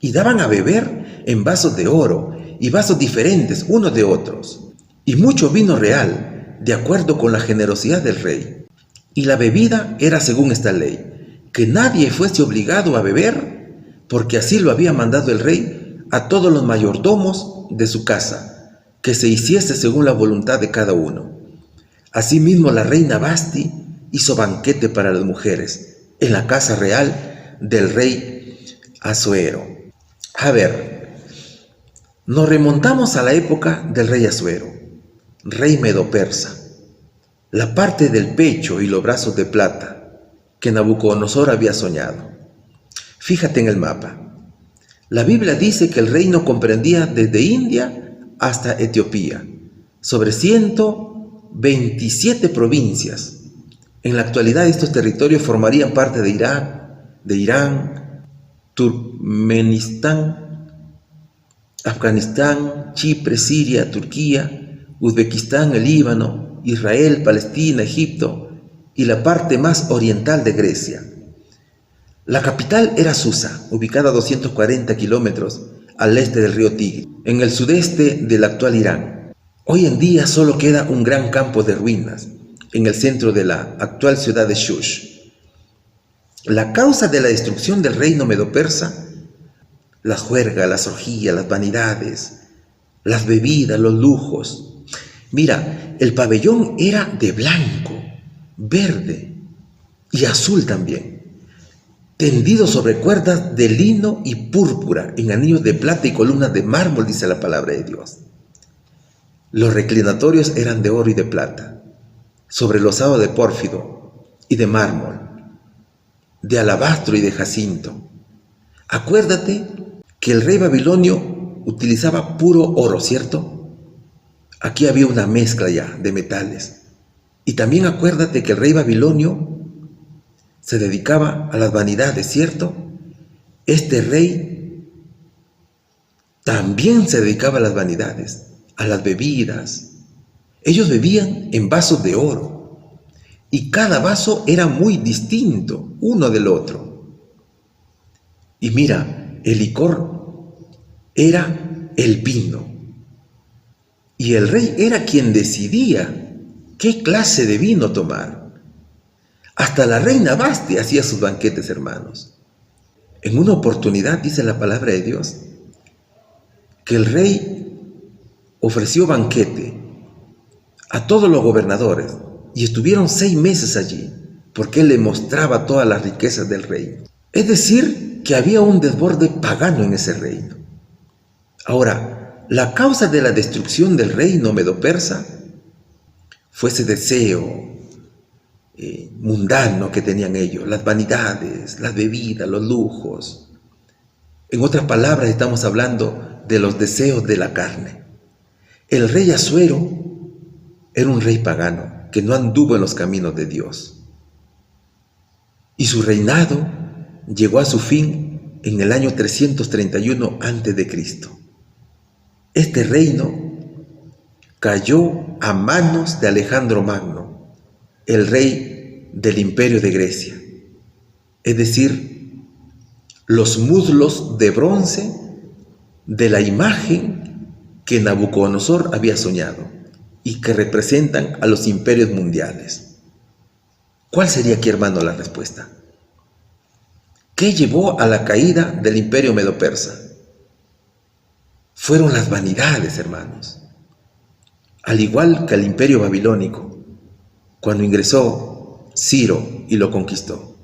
y daban a beber en vasos de oro, y vasos diferentes unos de otros, y mucho vino real, de acuerdo con la generosidad del rey. Y la bebida era según esta ley, que nadie fuese obligado a beber, porque así lo había mandado el rey a todos los mayordomos de su casa, que se hiciese según la voluntad de cada uno. Asimismo la reina Vasti hizo banquete para las mujeres en la casa real del rey Asuero. A ver, nos remontamos a la época del rey Asuero, rey medo-persa. La parte del pecho y los brazos de plata que Nabucodonosor había soñado. Fíjate en el mapa. La Biblia dice que el reino comprendía desde India hasta Etiopía, sobre 127 provincias. En la actualidad estos territorios formarían parte de Irak, de Irán, Turkmenistán, Afganistán, Chipre, Siria, Turquía, Uzbekistán, el Líbano, Israel, Palestina, Egipto y la parte más oriental de Grecia. La capital era Susa, ubicada a 240 kilómetros al este del río Tigris, en el sudeste del actual Irán. Hoy en día solo queda un gran campo de ruinas en el centro de la actual ciudad de Shush. La causa de la destrucción del reino medo-persa: la juerga, las orgías, las vanidades, las bebidas, los lujos. Mira, el pabellón era de blanco, verde y azul también, tendido sobre cuerdas de lino y púrpura, en anillos de plata y columnas de mármol, dice la palabra de Dios. Los reclinatorios eran de oro y de plata, sobre losado de pórfido y de mármol, de alabastro y de jacinto. Acuérdate que el rey babilonio utilizaba puro oro, ¿cierto? Aquí había una mezcla ya de metales. Y también acuérdate que el rey babilonio se dedicaba a las vanidades, ¿cierto? Este rey también se dedicaba a las vanidades, a las bebidas. Ellos bebían en vasos de oro y cada vaso era muy distinto uno del otro. Y mira, el licor era el vino. Y el rey era quien decidía qué clase de vino tomar. Hasta la reina Vasti hacía sus banquetes, hermanos. En una oportunidad, dice la palabra de Dios, que el rey ofreció banquete a todos los gobernadores y estuvieron 6 meses allí, porque él le mostraba todas las riquezas del reino. Es decir, que había un desborde pagano en ese reino. Ahora, la causa de la destrucción del reino medo-persa fue ese deseo mundano que tenían ellos, las vanidades, las bebidas, los lujos. En otras palabras, estamos hablando de los deseos de la carne. El rey Asuero era un rey pagano que no anduvo en los caminos de Dios. Y su reinado llegó a su fin en el año 331 a.C. Este reino cayó a manos de Alejandro Magno, el rey del Imperio de Grecia. Es decir, los muslos de bronce de la imagen que Nabucodonosor había soñado y que representan a los imperios mundiales. ¿Cuál sería aquí, hermano, la respuesta? ¿Qué llevó a la caída del imperio medo-persa? Fueron las vanidades, hermanos. Al igual que el imperio babilónico, cuando ingresó Ciro y lo conquistó.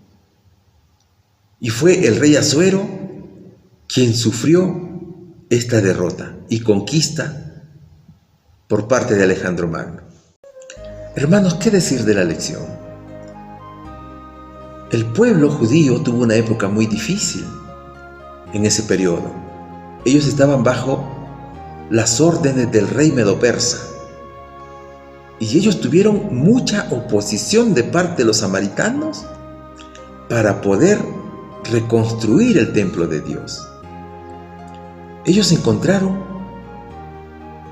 Y fue el rey Asuero quien sufrió esta derrota y conquista por parte de Alejandro Magno. Hermanos, ¿qué decir de la lección? El pueblo judío tuvo una época muy difícil en ese periodo. Ellos estaban bajo las órdenes del rey medo-persa y ellos tuvieron mucha oposición de parte de los samaritanos para poder reconstruir el templo de Dios. Ellos encontraron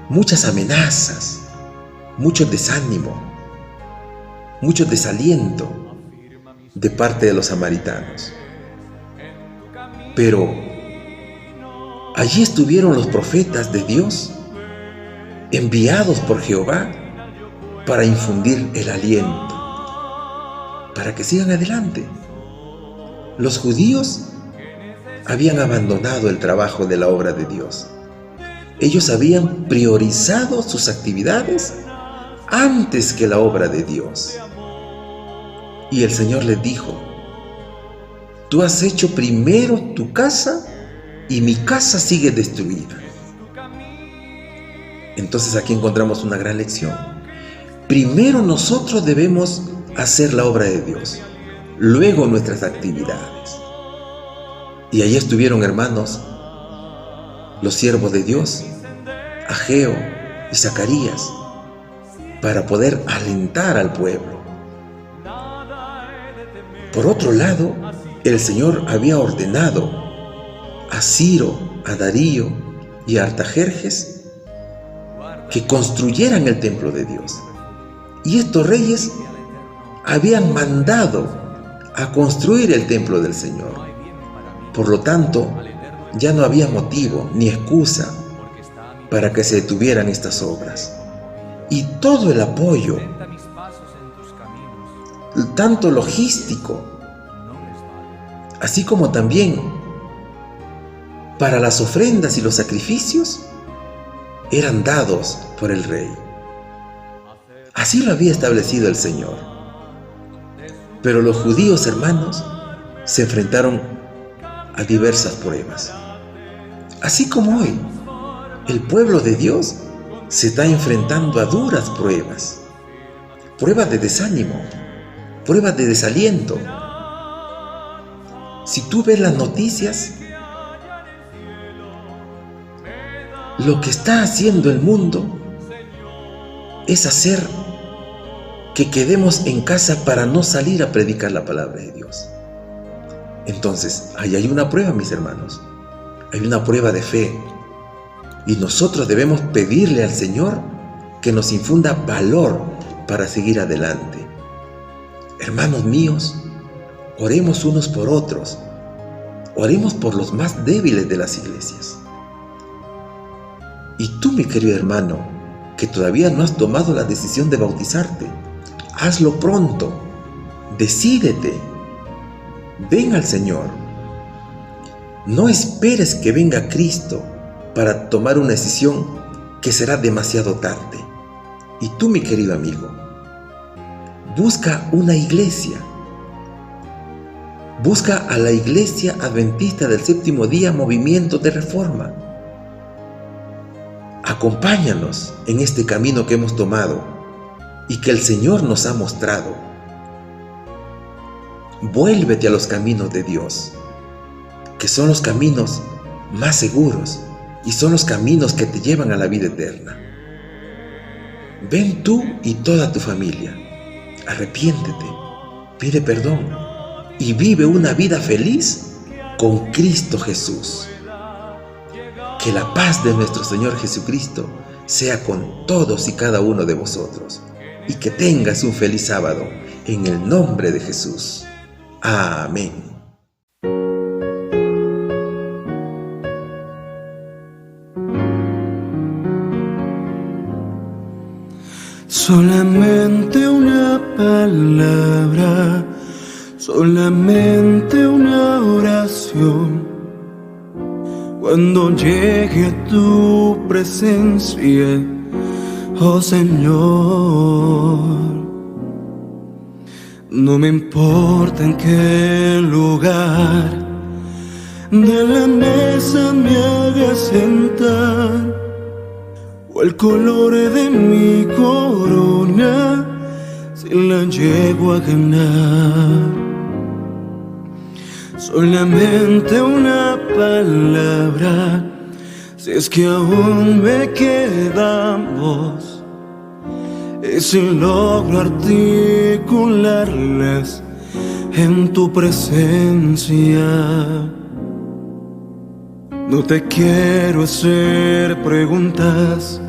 muchas amenazas, mucho desánimo, mucho desaliento de parte de los samaritanos. Pero allí estuvieron los profetas de Dios, enviados por Jehová para infundir el aliento, para que sigan adelante. Los judíos habían abandonado el trabajo de la obra de Dios. Ellos habían priorizado sus actividades antes que la obra de Dios. Y el Señor les dijo: tú has hecho primero tu casa y mi casa sigue destruida. Entonces aquí encontramos una gran lección. Primero nosotros debemos hacer la obra de Dios, luego nuestras actividades. Y allí estuvieron, hermanos, los siervos de Dios, Ageo y Zacarías, para poder alentar al pueblo. Por otro lado, el Señor había ordenado a Ciro, a Darío y a Artajerjes que construyeran el templo de Dios. Y estos reyes habían mandado a construir el templo del Señor. Por lo tanto, ya no había motivo ni excusa para que se detuvieran estas obras. Y todo el apoyo, tanto logístico, así como también para las ofrendas y los sacrificios, eran dados por el rey. Así lo había establecido el Señor. Pero los judíos, hermanos, se enfrentaron a diversas pruebas. Así como hoy, el pueblo de Dios se está enfrentando a duras pruebas. Pruebas de desánimo, pruebas de desaliento. Si tú ves las noticias, lo que está haciendo el mundo es hacer que quedemos en casa para no salir a predicar la palabra de Dios. Entonces, ahí hay una prueba, mis hermanos. Hay una prueba de fe. Y nosotros debemos pedirle al Señor que nos infunda valor para seguir adelante. Hermanos míos, oremos unos por otros. Oremos por los más débiles de las iglesias. Y tú, mi querido hermano, que todavía no has tomado la decisión de bautizarte, hazlo pronto. Decídete. Ven al Señor. No esperes que venga Cristo para tomar una decisión que será demasiado tarde. Y tú, mi querido amigo, busca una iglesia. Busca a la Iglesia Adventista del Séptimo Día Movimiento de Reforma. Acompáñanos en este camino que hemos tomado y que el Señor nos ha mostrado. Vuélvete a los caminos de Dios, que son los caminos más seguros y son los caminos que te llevan a la vida eterna. Ven tú y toda tu familia, arrepiéntete, pide perdón y vive una vida feliz con Cristo Jesús. Que la paz de nuestro Señor Jesucristo sea con todos y cada uno de vosotros y que tengas un feliz sábado en el nombre de Jesús. Amén. Solamente una palabra, solamente una oración. Cuando llegue a tu presencia, oh Señor, no me importa en qué lugar de la mesa me hagas sentar, o el color de mi corona, si la llego a ganar. Solamente una palabra, si es que aún me queda voz, y si logro articularlas en tu presencia. No te quiero hacer preguntas,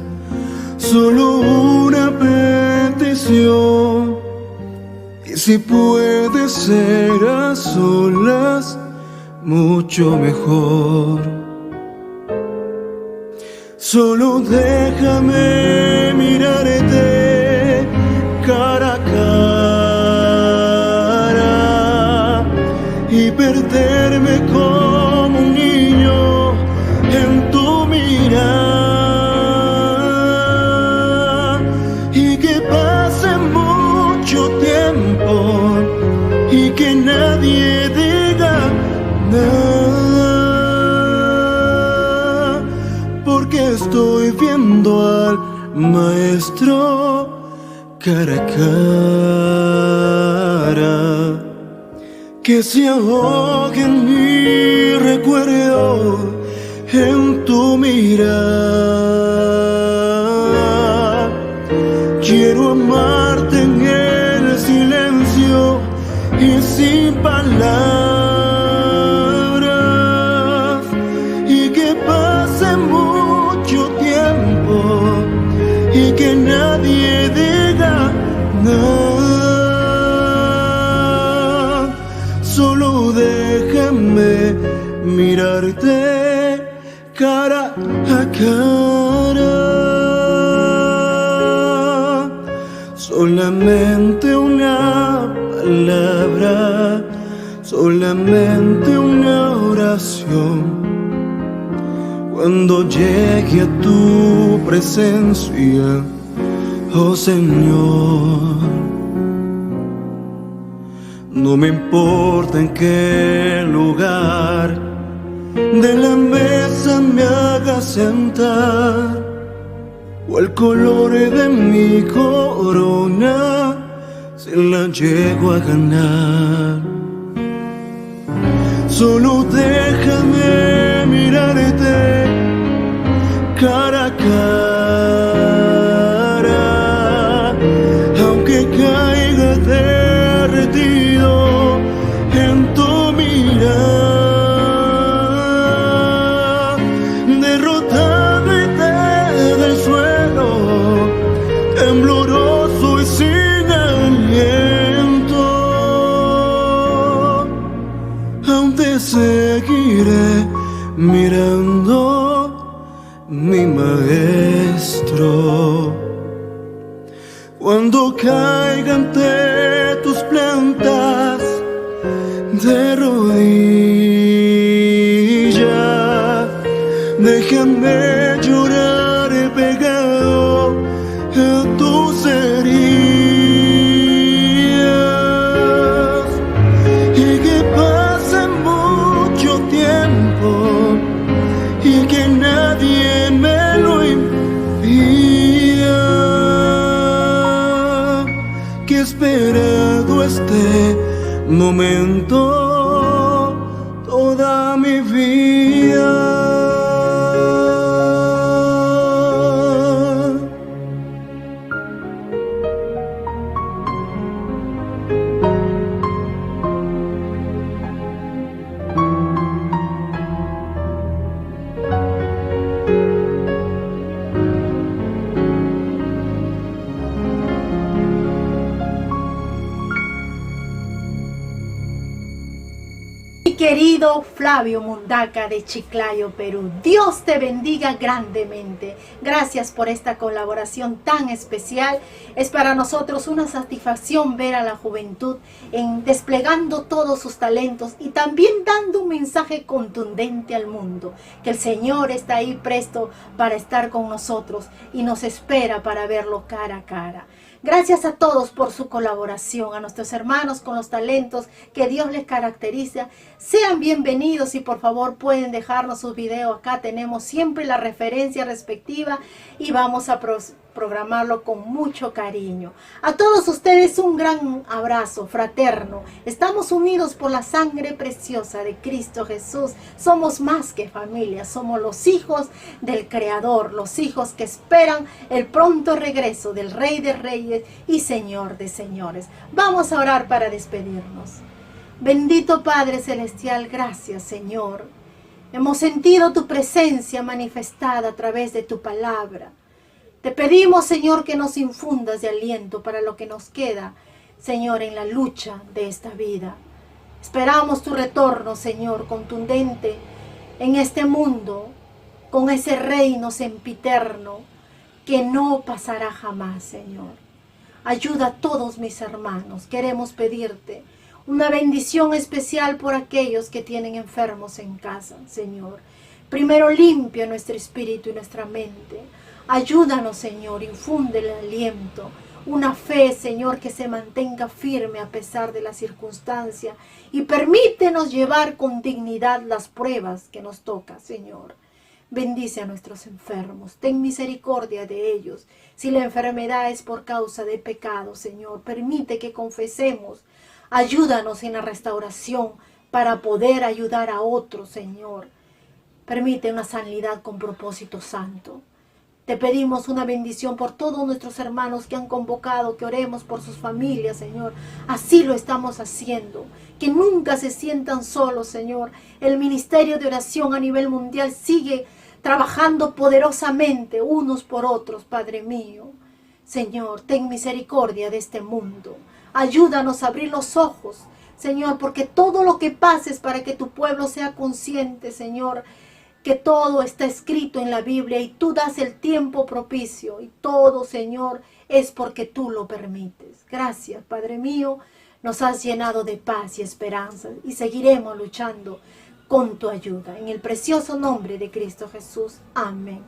solo una petición. Y si puede ser a solas, mucho mejor. Solo déjame mirarte cara a cara y perderme como un niño en tu mirada, y que pase mucho tiempo y que nadie diga nada, porque estoy viendo al Maestro cara a cara. Que se ahogue en mi recuerdo, en tu mirada. Quiero amarte en el silencio y sin palabras, y que pase mucho tiempo y que nadie diga nada. Solo déjame mirarte cara a cara. Solamente una palabra, solamente una oración. Cuando llegue a tu presencia, oh Señor, no me importa en qué lugar de la mesa me hagas sentar, o el color de mi corona, si la llego a ganar. Solo déjame mirarte cara a cara, aunque caiga derretido en tu mirada, derrotado y del suelo, tembloroso y sin aliento. Aún te seguiré mirando, mi Maestro. Cuando caiga ante tus plantas de rodillas, déjame llorar pegado a tus heridas, y que pase mucho tiempo y que nadie me lo impida. Que he esperado este momento toda mi vida. querido Flavio Mundaca de Chiclayo, Perú. Dios te bendiga grandemente. Gracias por esta colaboración tan especial. Es para nosotros una satisfacción ver a la juventud desplegando todos sus talentos y también dando un mensaje contundente al mundo, que el Señor está ahí presto para estar con nosotros y nos espera para verlo cara a cara. Gracias a todos por su colaboración, a nuestros hermanos con los talentos que Dios les caracteriza. Sean bienvenidos y por favor pueden dejarnos sus videos. Acá tenemos siempre la referencia respectiva y vamos a programarlo con mucho cariño. A todos ustedes un gran abrazo fraterno. Estamos unidos por la sangre preciosa de Cristo Jesús. Somos más que familia, somos los hijos del Creador, los hijos que esperan el pronto regreso del Rey de Reyes y Señor de Señores. Vamos a orar para despedirnos. Bendito Padre Celestial, gracias Señor. Hemos sentido tu presencia manifestada a través de tu palabra. Te pedimos, Señor, que nos infundas de aliento para lo que nos queda, Señor, en la lucha de esta vida. Esperamos tu retorno, Señor, contundente en este mundo, con ese reino sempiterno que no pasará jamás, Señor. Ayuda a todos mis hermanos. Queremos pedirte una bendición especial por aquellos que tienen enfermos en casa, Señor. Primero limpia nuestro espíritu y nuestra mente. Ayúdanos, Señor, infunde el aliento, una fe, Señor, que se mantenga firme a pesar de las circunstancias y permítenos llevar con dignidad las pruebas que nos toca, Señor. Bendice a nuestros enfermos, ten misericordia de ellos. Si la enfermedad es por causa de pecado, Señor, permite que confesemos. Ayúdanos en la restauración para poder ayudar a otros, Señor. Permite una sanidad con propósito santo. Te pedimos una bendición por todos nuestros hermanos que han convocado, que oremos por sus familias, Señor. Así lo estamos haciendo. Que nunca se sientan solos, Señor. El ministerio de oración a nivel mundial sigue trabajando poderosamente unos por otros, Padre mío. Señor, ten misericordia de este mundo. Ayúdanos a abrir los ojos, Señor, porque todo lo que pasa es para que tu pueblo sea consciente, Señor, que todo está escrito en la Biblia y tú das el tiempo propicio y todo, Señor, es porque tú lo permites. Gracias, Padre mío, nos has llenado de paz y esperanza y seguiremos luchando con tu ayuda. En el precioso nombre de Cristo Jesús. Amén.